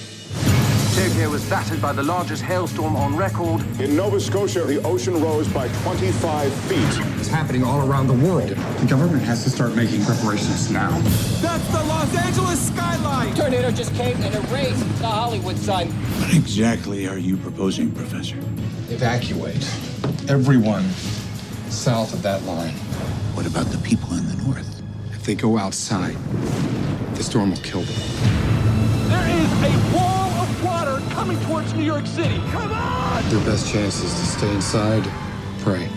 Tokyo was battered by the largest hailstorm on record. In Nova Scotia, the ocean rose by 25 feet. It's happening all around the world. The government has to start making preparations now. That's the Los Angeles skyline! Tornado just came and erased the Hollywood sign. What exactly are you proposing, Professor? Evacuate everyone south of that line. What about the people in the north? If they go outside, the storm will kill them. There is a wall of water coming towards New York City. Come on! Your best chance is to stay inside, pray.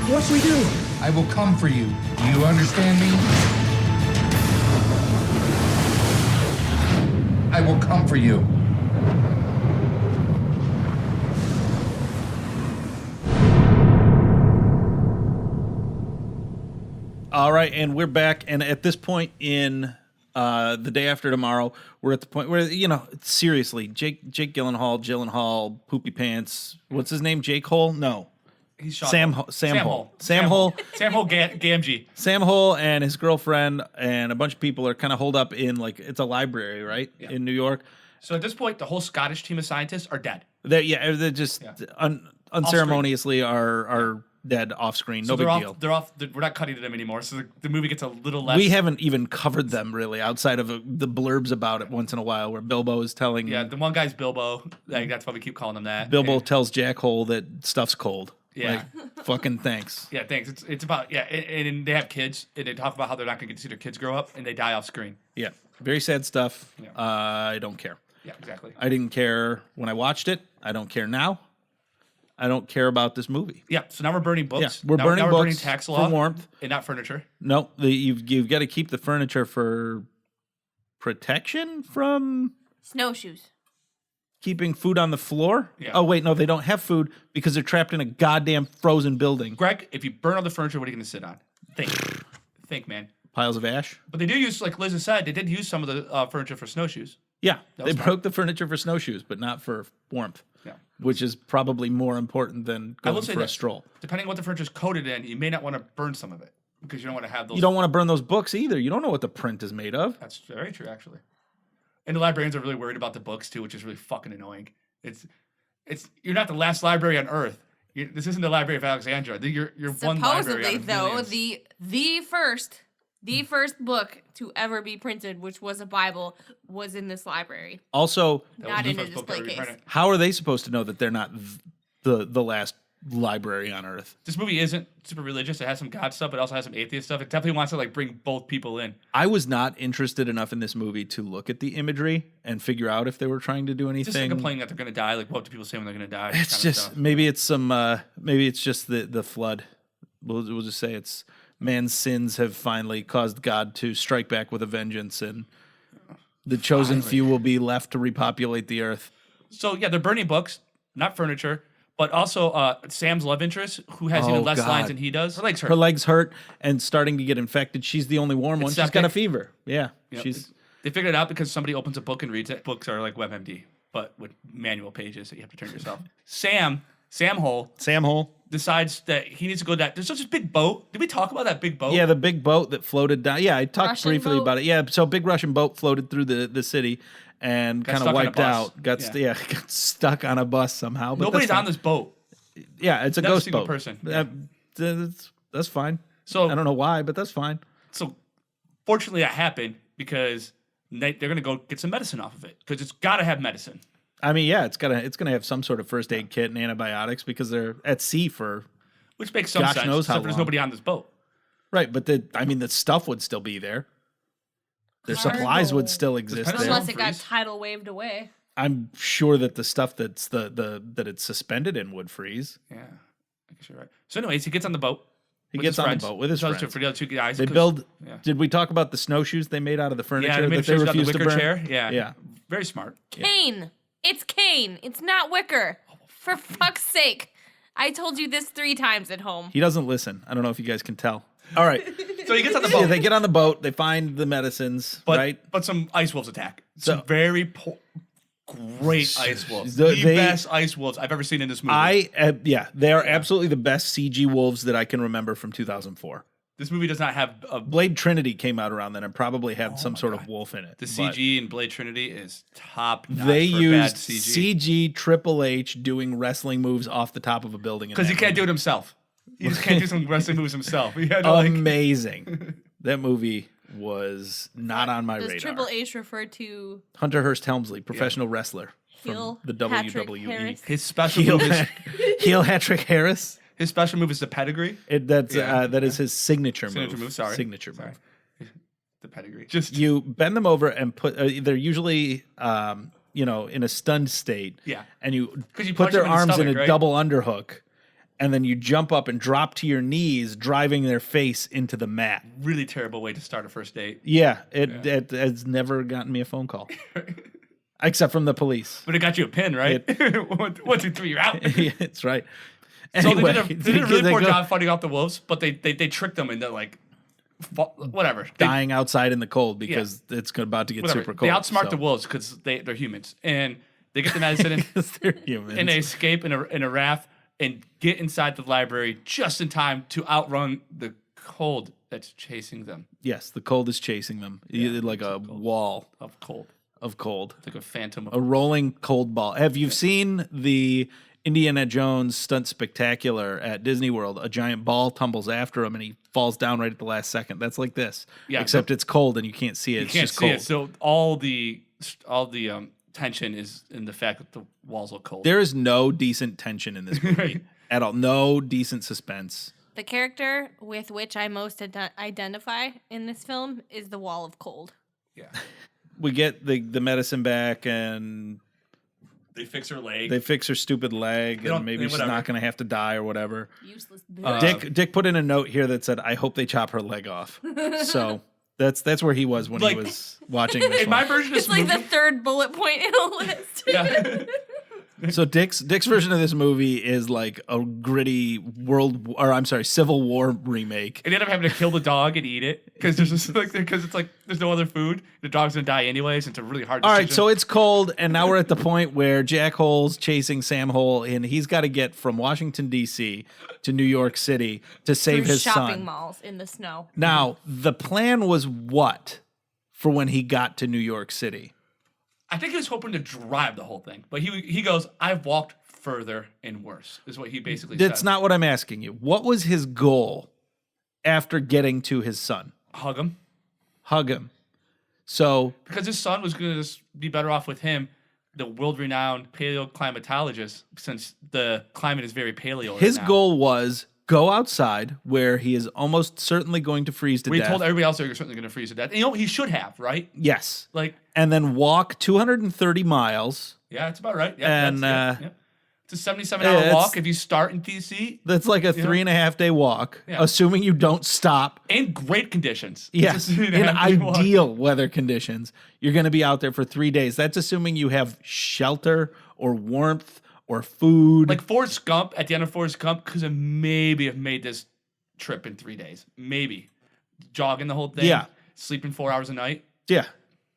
What should we do? I will come for you. Do you understand me? I will come for you. All right, and we're back. And at this point in The Day After Tomorrow, we're at the point where, seriously, Jake Gyllenhaal, Poopy Pants. What's his name? Jake Hole? No. He's Sean Sam Hole. Hole. Sam Hole. Gamgee. Sam Hole and his girlfriend and a bunch of people are kind of holed up in, it's a library, right? Yeah. In New York. So at this point, the whole Scottish team of scientists are dead. They're just unceremoniously are dead off screen. So No big deal. We're not cutting to them anymore. So the movie gets a little less. We haven't even covered them really outside of the blurbs about it once in a while where Bilbo is telling. Yeah, the one guy's Bilbo. That's why we keep calling him that. Bilbo tells Jack Hole that stuff's cold. Yeah. Fucking thanks. Yeah, thanks. It's about, and they have kids, and they talk about how they're not going to get to see their kids grow up, and they die off screen. Yeah. Very sad stuff. Yeah. I don't care. Yeah, exactly. I didn't care when I watched it. I don't care now. I don't care about this movie. Yeah, so now we're burning books. Yeah, we're burning now books we're burning tax law for warmth. and not furniture. No, you've got to keep the furniture for protection from Snowshoes. keeping food on the floor. Yeah. Oh, wait, no, they don't have food because they're trapped in a goddamn frozen building. Greg, if you burn all the furniture, what are you going to sit on? Think, man. Piles of ash. But they do use, like Liz has said, they did use some of the furniture for snowshoes. Yeah, That they was broke the furniture for snowshoes, but not for warmth. Yeah. Which is probably more important than I will going say for a this, stroll. depending on what the furniture is coated in, you may not want to burn some of it because you don't want to have those. You don't want to burn those books either. You don't know what the print is made of. That's very true, actually. And the librarians are really worried about the books too, which is really fucking annoying. It's you're not the last library on Earth. This isn't the Library of Alexandria. You're one library. Supposedly, out of though, millions. the first book to ever be printed, which was a Bible, was in this library. Also, Not in a display case. how are they supposed to know that they're not the last library on Earth? This movie isn't super religious. It has some God stuff, but it also has some atheist stuff. It definitely wants to bring both people in. I was not interested enough in this movie to look at the imagery and figure out if they were trying to do anything. Just complaining that they're going to die. What do people say when they're going to die? It's just maybe it's just the flood. We'll just say it's man's sins have finally caused God to strike back with a vengeance, and the chosen few will be left to repopulate the earth. So yeah, they're burning books, not furniture, but also Sam's love interest, who has even less lines than he does. Her legs hurt. Her legs hurt and starting to get infected. She's the only warm one. She's got a fever. Yeah, Yep. she's. They figured it out because somebody opens a book and reads it. Books are like WebMD, but with manual pages that you have to turn yourself. Sam Hole decides that he needs to go there's such a big boat. Did we talk about that big boat? Yeah, the big boat that floated down. Yeah, I talked Russian briefly boat? about it. Yeah, so big Russian boat floated through the city and Got kind stuck of on a wiped bus. out. Got stuck on a bus somehow. But Nobody's that's on fine. this boat. Yeah, it's a Never ghost seen a boat. person. That's fine. So I don't know why, but that's fine. So fortunately that happened because they're going to go get some medicine off of it because it's got to have medicine. I mean, yeah, it's gonna have some sort of first aid kit and antibiotics because they're at sea for Which makes some gosh sense. knows how Except there's long. nobody on this boat. Right, but the stuff would still be there. Their supplies would still exist there. Unless it got tidal waved away. I'm sure that the stuff that's that it's suspended in would freeze. Yeah, I guess you're right. So anyways, he gets on the boat. He with gets his on friends. the boat with his Tells friends. For the other two guys. They 'cause- build. Yeah. Did we talk about the snowshoes they made out of the furniture Yeah, they made that they sure the refused to wicker burn? chair. Yeah, Yeah. Very smart. Cane. It's cane. It's not wicker. For fuck's sake. I told you this 3 times at home. He doesn't listen. I don't know if you guys can tell. All right. So he gets on the boat. Yeah, they get on the boat. They find the medicines. But, right. But some ice wolves attack. So- Some very great ice wolves. The- The they- best ice wolves I've ever seen in this movie. They are absolutely the best CG wolves that I can remember from 2004. This movie does not have a Blade Trinity came out around then and probably had some sort of wolf in it. the but CG in Blade Trinity is top notch. They for bad used CG CG Triple H doing wrestling moves off the top of a building in because he that can't do movie. it himself. He just can't do some wrestling moves himself. He had to like Amazing. That movie was not on my Does radar. Triple H refer to Hunter Hearst Helmsley, professional wrestler Heel from the Patrick WWE. Harris? his special Heel, move is Heel Patrick Harris. his special move is the pedigree. That is his signature move. Sorry, Signature Sorry. move. The pedigree. Just You bend them over and put. They're usually, in a stunned state. Yeah. And you 'Cause you put punch their them in the arms in stomach, a right? double underhook, and then you jump up and drop to your knees, driving their face into the mat. really terrible way to start a first date. Yeah, it has never gotten me a phone call, except from the police. But it got you a pin, right? 1, 2, 3, you're out. Yeah, it's right. So Anyway, they did a really they poor go job fighting off the wolves, but they tricked them into like whatever. dying outside in the cold because it's about to get Whatever. super cold. They outsmart so. the wolves because they're humans, and they get the medicine in, 'Cause they're humans. and they escape in a raft and get inside the library just in time to outrun the cold that's chasing them. Yes, the cold is chasing them. Like a wall Of cold. of cold. It's like a phantom. A rolling cold ball. Have you seen the Indiana Jones stunt spectacular at Disney World? A giant ball tumbles after him and he falls down right at the last second. That's like this. Yeah, Except it's cold and you can't see it. You It's can't just see cold. it. So all the tension is in the fact that the walls are cold. There is no decent tension in this movie at all. No decent suspense. The character with which I most identify in this film is the Wall of Cold. Yeah. We get the medicine back and They fix her leg. they fix her stupid leg don't- and maybe she's whatever. not going to have to die or whatever. Useless bitch. Dick put in a note here that said, "I hope they chop her leg off." So that's where he was when Like- he was watching this. in my one. version of It's this like movie, the third bullet point in a list. yeah. So Dick's version of this movie is like a gritty Civil War remake. And they end up having to kill the dog and eat it because it's like there's no other food. The dog's gonna die anyways. It's a really hard All decision. right, so it's cold, and now we're at the point where Jack Hole's chasing Sam Hole, and he's got to get from Washington D.C. to New York City to save Through his shopping son. malls in the snow. Now the plan was what for when he got to New York City? I think he was hoping to drive the whole thing, but he goes, "I've walked further and worse," is what he basically That's said. not what I'm asking you. What was his goal after getting to his son? Hug him Hug him. So because his son was gonna just be better off with him, the world-renowned paleoclimatologist, since the climate is very paleo. his right now. goal was go outside where he is almost certainly going to freeze to We death. told everybody else they're certainly gonna freeze to death. And, he should have, right? Yes. Like, And then walk 230 miles. yeah, it's about right. Yeah, And, yeah. It's a 77-hour it's- walk if you start in DC. That's like a 3.5 day walk, Yeah. assuming you don't stop. In great conditions. Yes, It's a in 3.5-day walk. ideal weather conditions, you're going to be out there for 3 days. That's assuming you have shelter or warmth or food. Like Forrest Gump, at the end of Forrest Gump, could have maybe have made this trip in 3 days. Maybe. Jogging the whole thing. Yeah. Sleeping 4 hours a night. Yeah,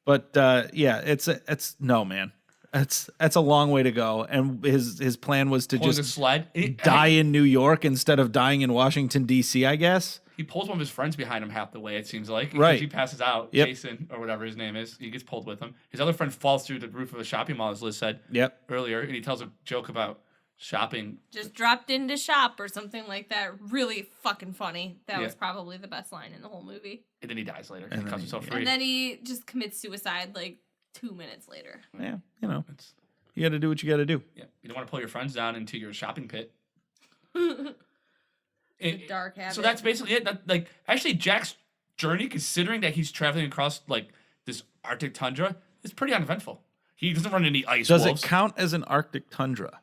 but it's no, man. That's a long way to go. And his plan was to Pulling a just sled. die in New York instead of dying in Washington D.C. I guess. He pulls one of his friends behind him half the way, it seems like. Right. He passes out. Yep. Jason, or whatever his name is. He gets pulled with him. His other friend falls through the roof of a shopping mall, as Liz said Yep. earlier, and he tells a joke about shopping. Just dropped into shop or something like that. Really fucking funny. That Yeah. was probably the best line in the whole movie. And then he dies later. And He then cuts himself free. And then he just commits suicide like 2 minutes later. Yeah, you know, It's- you got to do what you got to do. yeah. You don't want to pull your friends down into your shopping pit. It's a dark habit. So that's basically it. Like, actually, Jack's journey, considering that he's traveling across like this Arctic tundra, is pretty uneventful. He doesn't run any ice Does wolves. it count as an Arctic tundra?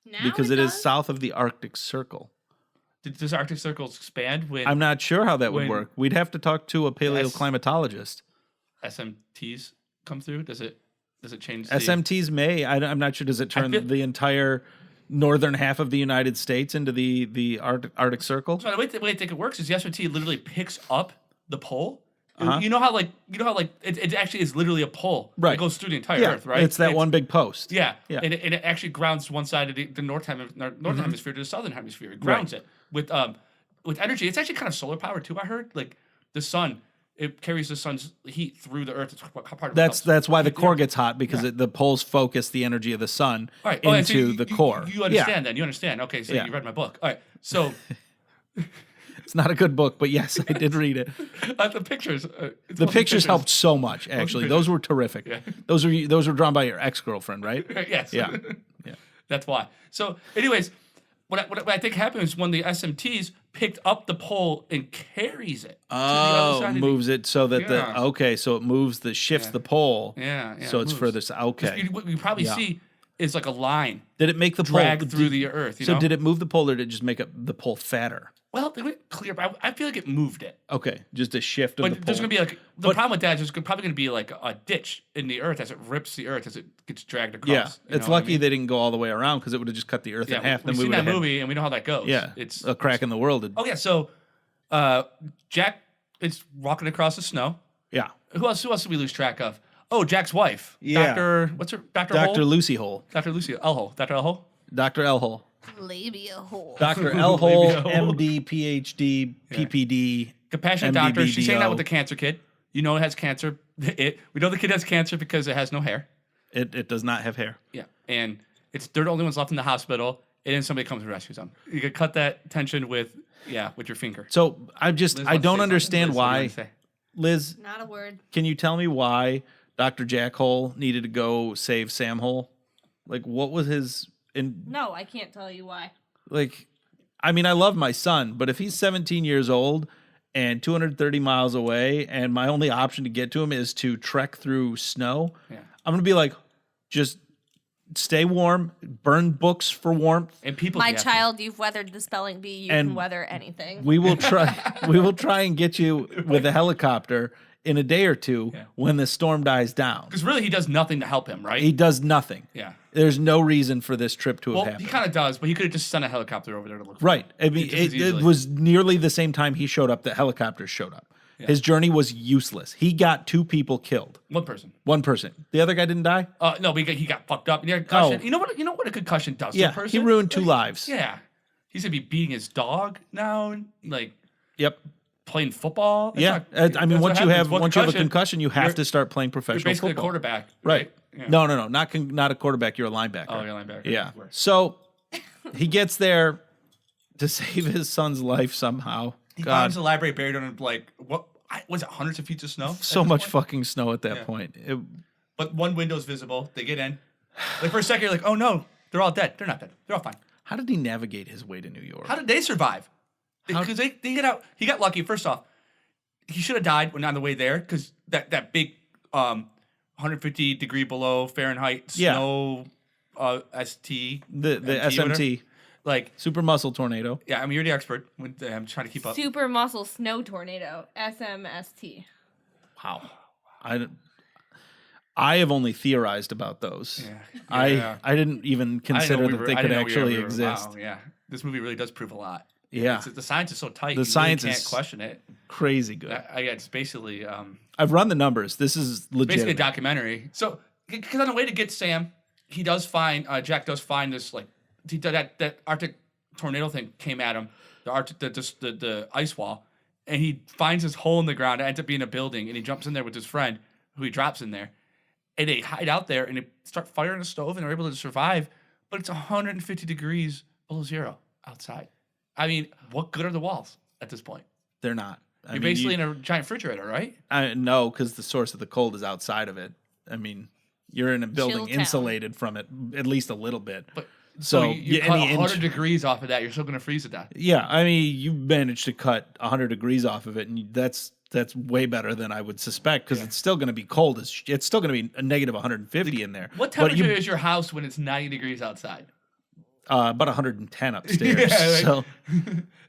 Now Because it is does? south of the Arctic Circle. Does Arctic circles expand when I'm not sure how that would when- work. We'd have to talk to a paleoclimatologist. SMTs come through? Does it change? The, SMTs may. I'm not sure. Does it turn feel- the entire northern half of the United States into the Arctic Circle? So the way I think it works is the SMT literally picks up the pole You know how it actually is literally a pole Right. that goes through the entire Yeah, Earth, right? it's that one big post. Yeah, Yeah. And it actually grounds one side of the north hemisphere to the southern hemisphere. It grounds it with energy. It's actually kind of solar powered too. I heard like the sun. It carries the sun's heat through the Earth. It's part of That's why the core gets hot because the poles focus the energy of the sun Right. into the core. You understand then? You understand? Okay, so you read my book. All right, so It's not a good book, but yes, I did read it. the pictures. The pictures helped so much. Actually, those were terrific. Yeah. Those were drawn by your ex-girlfriend, right? Yes. Yeah. That's why. So, anyways, what I think happened is when the SMTs picked up the pole and carries it. to the other side of moves it so that Yeah. so it moves shifts the pole. Yeah. So it's moves. further south. Okay. What you probably see is like a line. Did it make the pole drag through the Earth? So did it move the pole, or did it just make the pole fatter? Well, they went clear, but I feel like it moved it. Okay, just a shift of the But pole. there's gonna be like the problem with that is there's probably gonna be like a ditch in the Earth as it rips the Earth as it gets dragged across. Yeah, you it's know what I lucky mean? they didn't go all the way around because it would have just cut the Earth in half. We've Then we seen would that have movie and we know how that goes. Yeah, it's a crack in the world. Oh yeah, so Jack is walking across the snow. Yeah. Who else do we lose track of? Oh, Jack's wife. Yeah. Dr. What's her? Dr. Dr. Hole? Lucy Hole. Dr. Lucy Elhole. Dr. Elhole? Dr. L Hole. Labia hole. Dr. L Hole, Labia hole. MD, PhD, PPD. Compassionate doctor. She's hanging out with the MDBDO. cancer kid. You know it has cancer. We know the kid has cancer because it has no hair. It does not have hair. Yeah. And they're the only ones left in the hospital. And then somebody comes and rescues them. You could cut that tension with your finger. So I Liz don't wants to say understand something. Liz, what do you why. want to say? Liz, Not a word. can you tell me why Dr. Jack Hole needed to go save Sam Hole? Like, what was his No, I can't tell you why. like? I mean, I love my son, but if he's 17 years old and 230 miles away, and my only option to get to him is to trek through snow, I'm gonna be like, just stay warm, burn books for warmth. And people, My child, you've weathered the spelling bee. You And can weather anything. We will try. We will try and get you with a helicopter in a day or two when the storm dies down. Because really, he does nothing to help him, right? He does nothing. Yeah. There's no reason for this trip to have Well, happened. he kind of does, but he could have just sent a helicopter over there to look for Right. him. I mean, Just as it easily. was nearly the same time he showed up that helicopters showed up. His journey was useless. He got 2 people killed. One person. One person. The other guy didn't die? No, but he got fucked up. Yeah, concussion. Oh. You know what a concussion does to Yeah, a person? he ruined 2 lives. Yeah. He's going to be beating his dog now, like Yep. playing football. That's Yeah. not- I mean, that's once what you happens. have a concussion, you have you're- to start playing You're professional basically football. a quarterback. Right. Yeah. No, not a quarterback. You're a linebacker. Oh, you're a linebacker. Yeah. Worse. So he gets there to save his son's life somehow. He God, finds the library buried under, like, was it hundreds of feet of snow? so at this much point? fucking snow at that Yeah. point. But one window's visible. They get in. Like, for a second, you're like, oh no, they're all dead. They're not dead. They're all fine. How did he navigate his way to New York? How did they survive? Because they get out. He got lucky. First off, he should have died when on the way there because that big 150 degree below Fahrenheit snow ST the MT, SMT, whatever. Like super muscle tornado. Yeah, I mean you're the expert. I'm trying to keep up. Super muscle snow tornado. SMST. Wow. I have only theorized about those. Yeah. I didn't even consider that they could actually exist. Wow, yeah, this movie really does prove a lot. Yeah. The science is so tight. The you science really can't is question it. Crazy good. It's basically I've run the numbers. This is legit. basically a documentary. So, because on the way to get Sam, he does find Jack does find this like that Arctic tornado thing came at him, the ice wall, and he finds this hole in the ground. It ends up being a building, and he jumps in there with his friend, who he drops in there, and they hide out there and they start firing the stove, and they're able to survive. But it's 150 degrees below zero outside. I mean, what good are the walls at this point? They're not. You're basically in a giant refrigerator, right? No, because the source of the cold is outside of it. I mean, you're in a building Chill town. insulated from it at least a little bit. But so you cut 100 degrees off of that, you're still going to freeze to death. Yeah, I mean, you managed to cut 100 degrees off of it, and that's way better than I would suspect because it's still going to be cold. It's still going to be a negative 150 in there. What temperature is your house when it's 90 degrees outside? About 110 upstairs. Yeah, like- so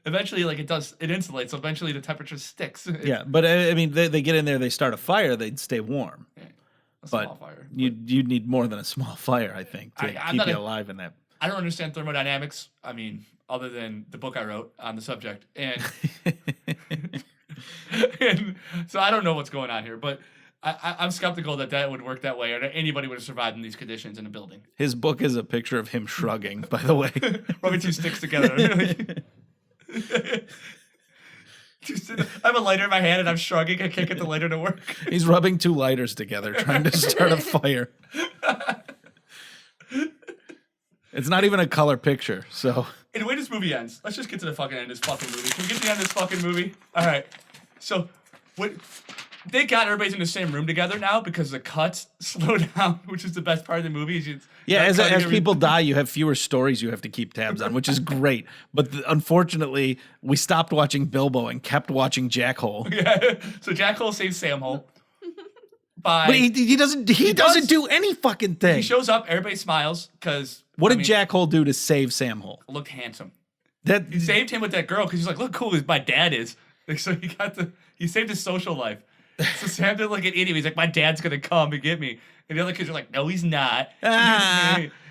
eventually, like it insulates. So eventually, the temperature sticks. yeah, but I mean, they get in there, they start a fire, they'd stay warm. A But small fire. you'd need more than a small fire, I think, to I'm keep not you a- alive in that. I don't understand thermodynamics. I mean, other than the book I wrote on the subject, and And so I don't know what's going on here, but I'm skeptical that would work that way or that anybody would have survived in these conditions in a building. His book is a picture of him shrugging, by the way. Rubbing two sticks together. I have a lighter in my hand and I'm shrugging. I can't get the lighter to work. He's rubbing two lighters together, trying to start a fire. It's not even a color picture, so. And the way this movie ends, let's just get to the fucking end of this fucking movie. Can we get to the end of this fucking movie? All right. So, they got everybody's in the same room together now because the cuts slow down, which is the best part of the movie. As people die, you have fewer stories you have to keep tabs on, which is great. But unfortunately, we stopped watching Bilbo and kept watching Jack Hole. Yeah. So Jack Hole saves Sam Hole. But he doesn't do any fucking thing. He shows up, everybody smiles because. What did Jack Hole do to save Sam Hole? Look handsome. He saved him with that girl because he's like, look cool as my dad is. Like, so he saved his social life. So Sam did like an idiot. He's like, my dad's gonna come and get me. And the other kids are like, no, he's not.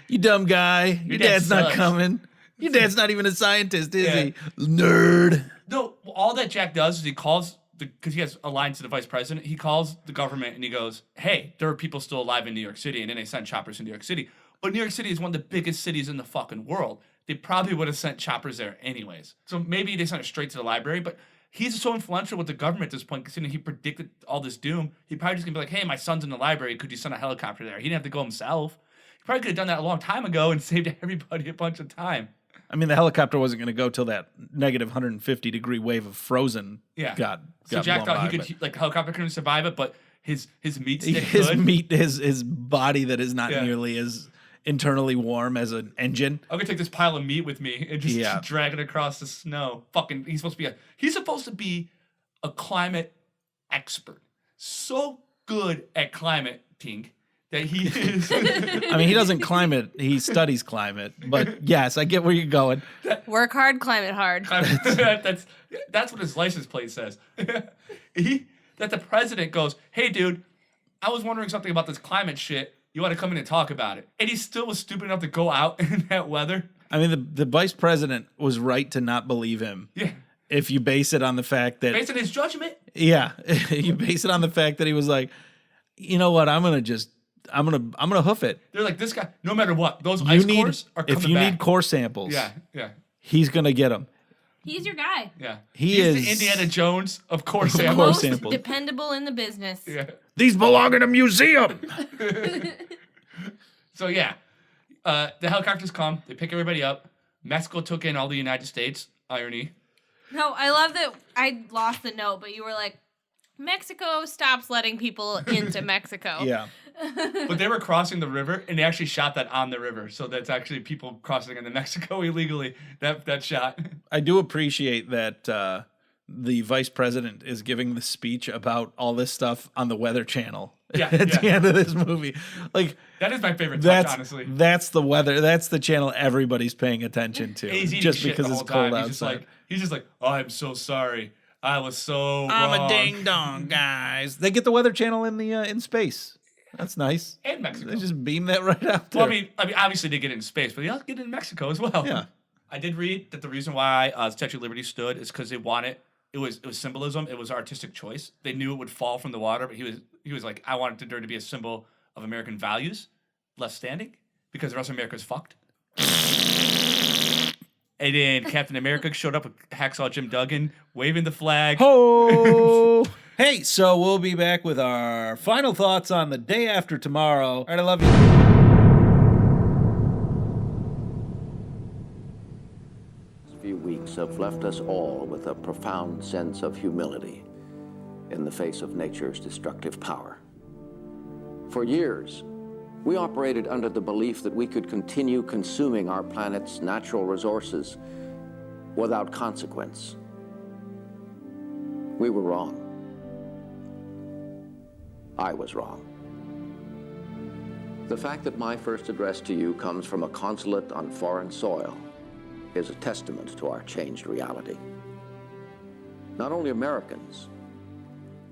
You dumb guy. Your dad's not coming. Your dad's not even a scientist, is he? Nerd. No, all that Jack does is he calls, because he has a line to the vice president, he calls the government and he goes, hey, there are people still alive in New York City. And then they send choppers to New York City. But New York City is one of the biggest cities in the fucking world. They probably would have sent choppers there anyways. So maybe they sent it straight to the library, but he's so influential with the government at this point, considering he predicted all this doom. He probably just gonna be like, hey, my son's in the library. Could you send a helicopter there? He didn't have to go himself. He probably could have done that a long time ago and saved everybody a bunch of time. I mean, the helicopter wasn't going to go till that negative 150-degree wave of frozen got So Jack blown thought by, the helicopter couldn't survive it, but his meat stick his body that is not nearly as internally warm as an engine. I'm gonna take this pile of meat with me and just drag it across the snow. Fucking, he's supposed to be a climate expert. So good at climate, Tink, that he is. I mean, he doesn't climate; he studies climate. But yes, I get where you're going. Work hard, climate hard. That's what his license plate says. That the president goes, hey, dude, I was wondering something about this climate shit. You want to come in and talk about it? And he still was stupid enough to go out in that weather. I mean, the vice president was right to not believe him. Yeah. If you base it on the fact that... Based on his judgment? Yeah. You base it on the fact that he was like, you know what, I'm gonna hoof it. They're like, this guy, no matter what, those ice cores are coming back. If you need core samples, he's gonna get them. He's your guy. Yeah. He's the Indiana Jones of core samples. Core samples. Dependable in the business. Yeah. These belong in a museum. So yeah, the helicopters come. They pick everybody up. Mexico took in all the United States. Irony. No, I love that. I lost the note, but you were like, Mexico stops letting people into Mexico. Yeah. But they were crossing the river, and they actually shot that on the river. So that's actually people crossing into Mexico illegally. That shot. I do appreciate that the vice president is giving the speech about all this stuff on the Weather Channel at the end of this movie. Like, that is my favorite touch, honestly. That's the weather. That's the channel everybody's paying attention to. Just because it's cold outside. He's just like, oh, I'm so sorry. I was so wrong. I'm a ding dong, guys. They get the Weather Channel in space. That's nice. And Mexico. They just beam that right out there. Well, I mean, obviously they get it in space, but they also get it in Mexico as well. Yeah. I did read that the reason why Statue of Liberty stood is because they wanted it was symbolism. It was artistic choice. They knew it would fall from the water, but he was like, I wanted there to be a symbol of American values left standing because the rest of America's fucked. And then Captain America showed up with Hacksaw Jim Duggan waving the flag. Ho! Hey, so we'll be back with our final thoughts on The Day After Tomorrow. All right, I love you. These few weeks have left us all with a profound sense of humility in the face of nature's destructive power. For years, we operated under the belief that we could continue consuming our planet's natural resources without consequence. We were wrong. I was wrong. The fact that my first address to you comes from a consulate on foreign soil is a testament to our changed reality. Not only Americans,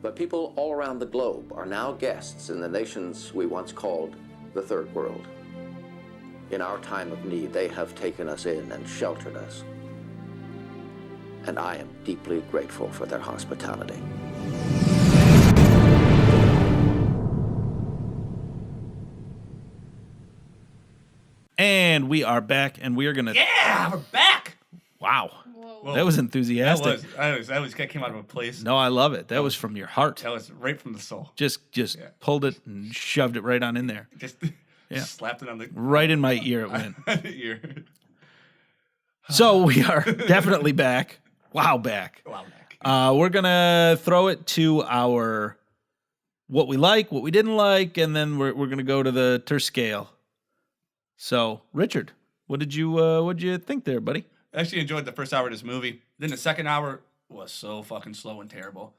but people all around the globe are now guests in the nations we once called the Third World. In our time of need, they have taken us in and sheltered us. and I am deeply grateful for their hospitality. And we are back, and we are gonna. Yeah, we're back. Wow, Whoa. that was enthusiastic. That came out of a place. No, I love it. That was from your heart. That was right from the soul. Just pulled it and shoved it right on in there. Just Yeah. slapped it on the Right in my ear it went. ear. So we are definitely back. Wow, back. Wow, back. We're gonna throw it to our what we like, what we didn't like, and then we're gonna go to the Terscale. So, Richard, what'd you think there, buddy? I actually enjoyed the first hour of this movie. Then the second hour was so fucking slow and terrible,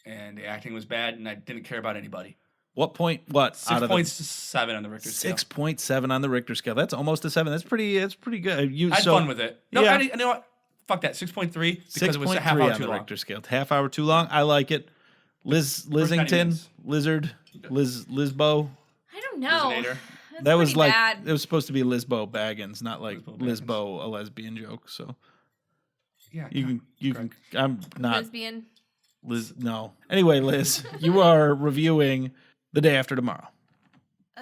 and the acting was bad, and I didn't care about anybody. What point? What? 6.7 on the Richter scale. 6.7 on the Richter scale. That's almost a 7. That's pretty good. I had fun with it. No, yeah. you know what? Fuck that. 6.3 because it was a half 6.3 hour on too the long. Richter scale. Half hour too long. I like it. Lizington, minutes. Lizard, Lisbo. I don't know. Lizinator. That's That was pretty like bad. it was supposed to be Lisbo Baggins, not like Lisbo Lisbo, a lesbian joke. So Yeah, you can. I'm not Lesbian. Liz. No. Anyway, Liz, you are reviewing The Day After Tomorrow,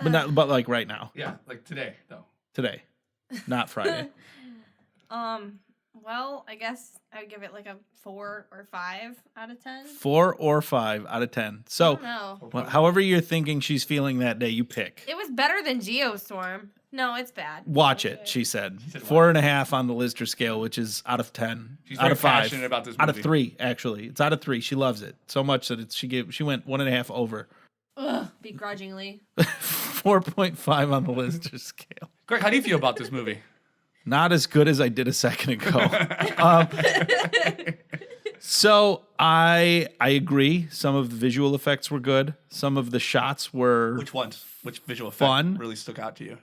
but like right now, Yeah, like today though. today, not Friday. Well, I guess I would give it like a 4 or 5 out of 10. 4 or 5 out of 10. So, don't know. well, however you're thinking she's feeling that day, you pick. It was better than Geostorm. No, it's bad. Watch it, she said. 4.5 on the Lister scale, which is out of 10. She's out very of 5. passionate about this Out of movie. 3, actually. It's out of 3. She loves it so much that she went 1.5 over. Ugh, begrudgingly. 4.5 on the Lister scale. Greg, how do you feel about this movie? Not as good as I did a second ago. So I agree. Some of the visual effects were good. Some of the shots were Which ones? Which visual effect fun. really stuck out to you?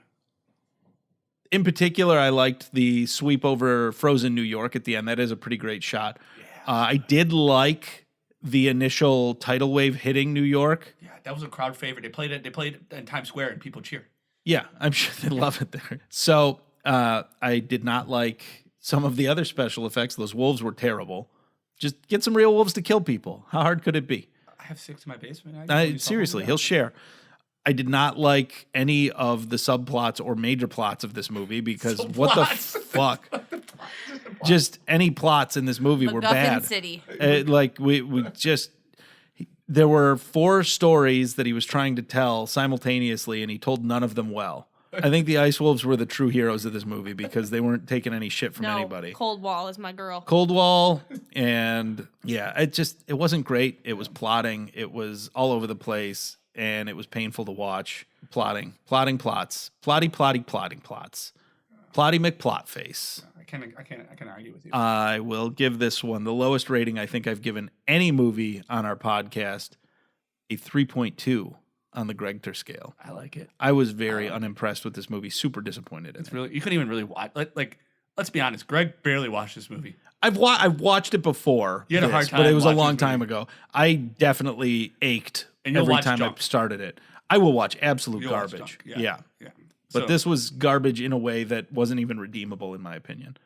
In particular, I liked the sweep over frozen New York at the end. That is a pretty great shot. Yeah. I did like the initial tidal wave hitting New York. Yeah, that was a crowd favorite. They played it in Times Square and people cheer. Yeah, I'm sure they love it there. So I did not like some of the other special effects. Those wolves were terrible. Just get some real wolves to kill people. How hard could it be? I have 6 in my basement. Seriously, he'll share. I did not like any of the subplots or major plots of this movie because what the fuck? Just any plots in this movie were MacGuffin bad. City. Like we just there were 4 stories that he was trying to tell simultaneously, and he told none of them well. I think the Ice Wolves were the true heroes of this movie because they weren't taking any shit from anybody. Cold Wall is my girl. Cold Wall, and yeah, it wasn't great. It was plotting. It was all over the place, and it was painful to watch. Plotting plots. Plotty plots. Plotty McPlot face. I can't argue with you. I will give this one the lowest rating I think I've given any movie on our podcast, a 3.2 on the Gregter scale. I like it. I was very unimpressed with this movie. Super disappointed in It's it. really you couldn't even really watch. Like, let's be honest. Greg barely watched this movie. I've watched it before, You had a hard but time it was a watching long this time movie. ago. I definitely ached And you'll every watch time junk. I started it. I will watch absolute You'll watch garbage. junk. Yeah. But So- this was garbage in a way that wasn't even redeemable, in my opinion.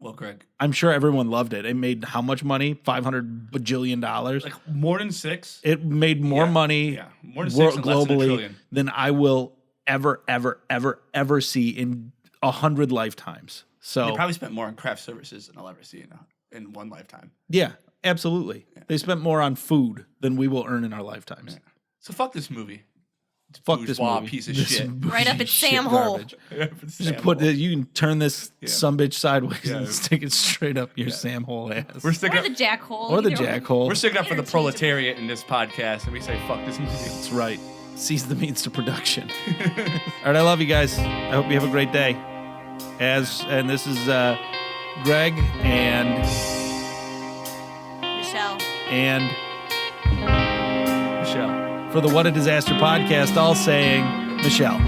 Well, Greg, I'm sure everyone loved it. It made how much money? $500 bajillion. like more than 6. It made more money more than 6 and less than a globally trillion. than I will ever see in 100 lifetimes. So They probably spent more on craft services than I'll ever see in one lifetime. yeah, absolutely. They spent more on food than we will earn in our lifetimes. So fuck this movie. Fuck this Bourgeois movie. piece of This shit. Right up its shit Sam hole. garbage. Just Just put you can turn this sumbitch sideways and stick it straight up your Sam hole ass. We're sticking Or the jack hole. Or the either jack one. hole. We're sticking up for the proletariat in this podcast, and we say fuck this movie. That's right. Seize the means to production. All right, I love you guys. I hope you have a great day. And this is Greg and Michelle. Michelle. For the What a Disaster podcast, all saying Michelle.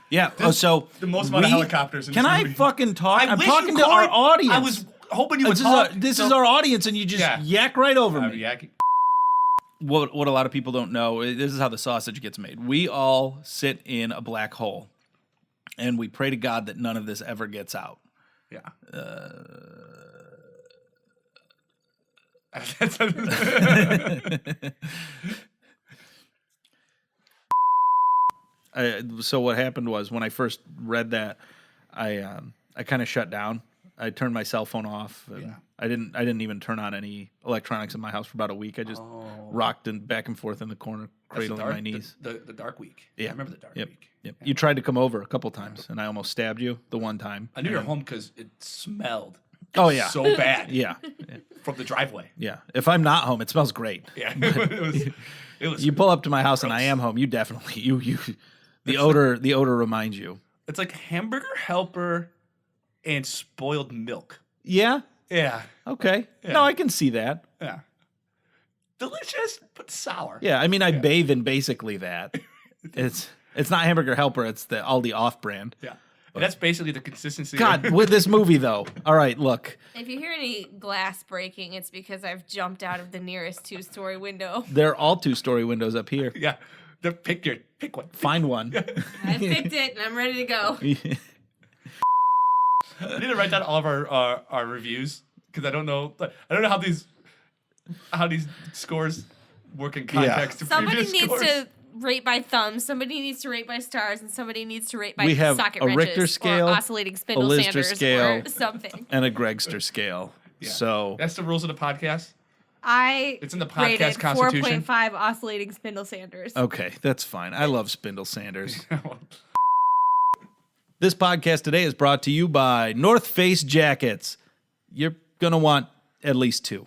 Yeah. So the most amount of helicopters in Can this I movie. fucking talk? I'm wish talking you to our could. audience. hoping you would This, talk. this is our audience, and you just yak right over me. Yakking. What a lot of people don't know, this is how the sausage gets made. We all sit in a black hole, and we pray to God that none of this ever gets out. Yeah. So what happened was when I first read that, I kind of shut down. I turned my cell phone off. And I didn't even turn on any electronics in my house for about a week. I just rocked and back and forth in the corner, cradling my knees. The dark week. Yeah, I remember the dark week. Yep. You tried to come over a couple times, and I almost stabbed you the one time. I knew you were home because it smelled. Oh yeah, so bad. Yeah, from the driveway. Yeah, if I'm not home, it smells great. Yeah, it was. You pull up to my house and I am home. You definitely the odor reminds you. It's like Hamburger Helper and spoiled milk. Yeah. Yeah. Okay. Yeah. No, I can see that. Yeah. Delicious but sour. Yeah, I mean, I bathe in basically that. It's not Hamburger Helper. It's the Aldi off-brand. Yeah. And that's basically the consistency. God, with this movie though. All right, look. If you hear any glass breaking, it's because I've jumped out of the nearest 2-story window. They're all 2-story windows up here. Yeah. Pick one. Find one. I picked it and I'm ready to go. I need to write down all of our reviews because I don't know how these scores work in context. To Somebody previous needs scores. to rate by thumbs, somebody needs to rate by stars, and somebody needs to rate by We have socket a wrenches Richter scale, or oscillating a spindle Lister sanders scale, or something. and a Gregster scale. Yeah. So that's the rules of the podcast. It's in the podcast rated constitution. 4.5 oscillating spindle sanders. okay, that's fine. I love spindle sanders. This podcast today is brought to you by North Face jackets. You're gonna want at least 2.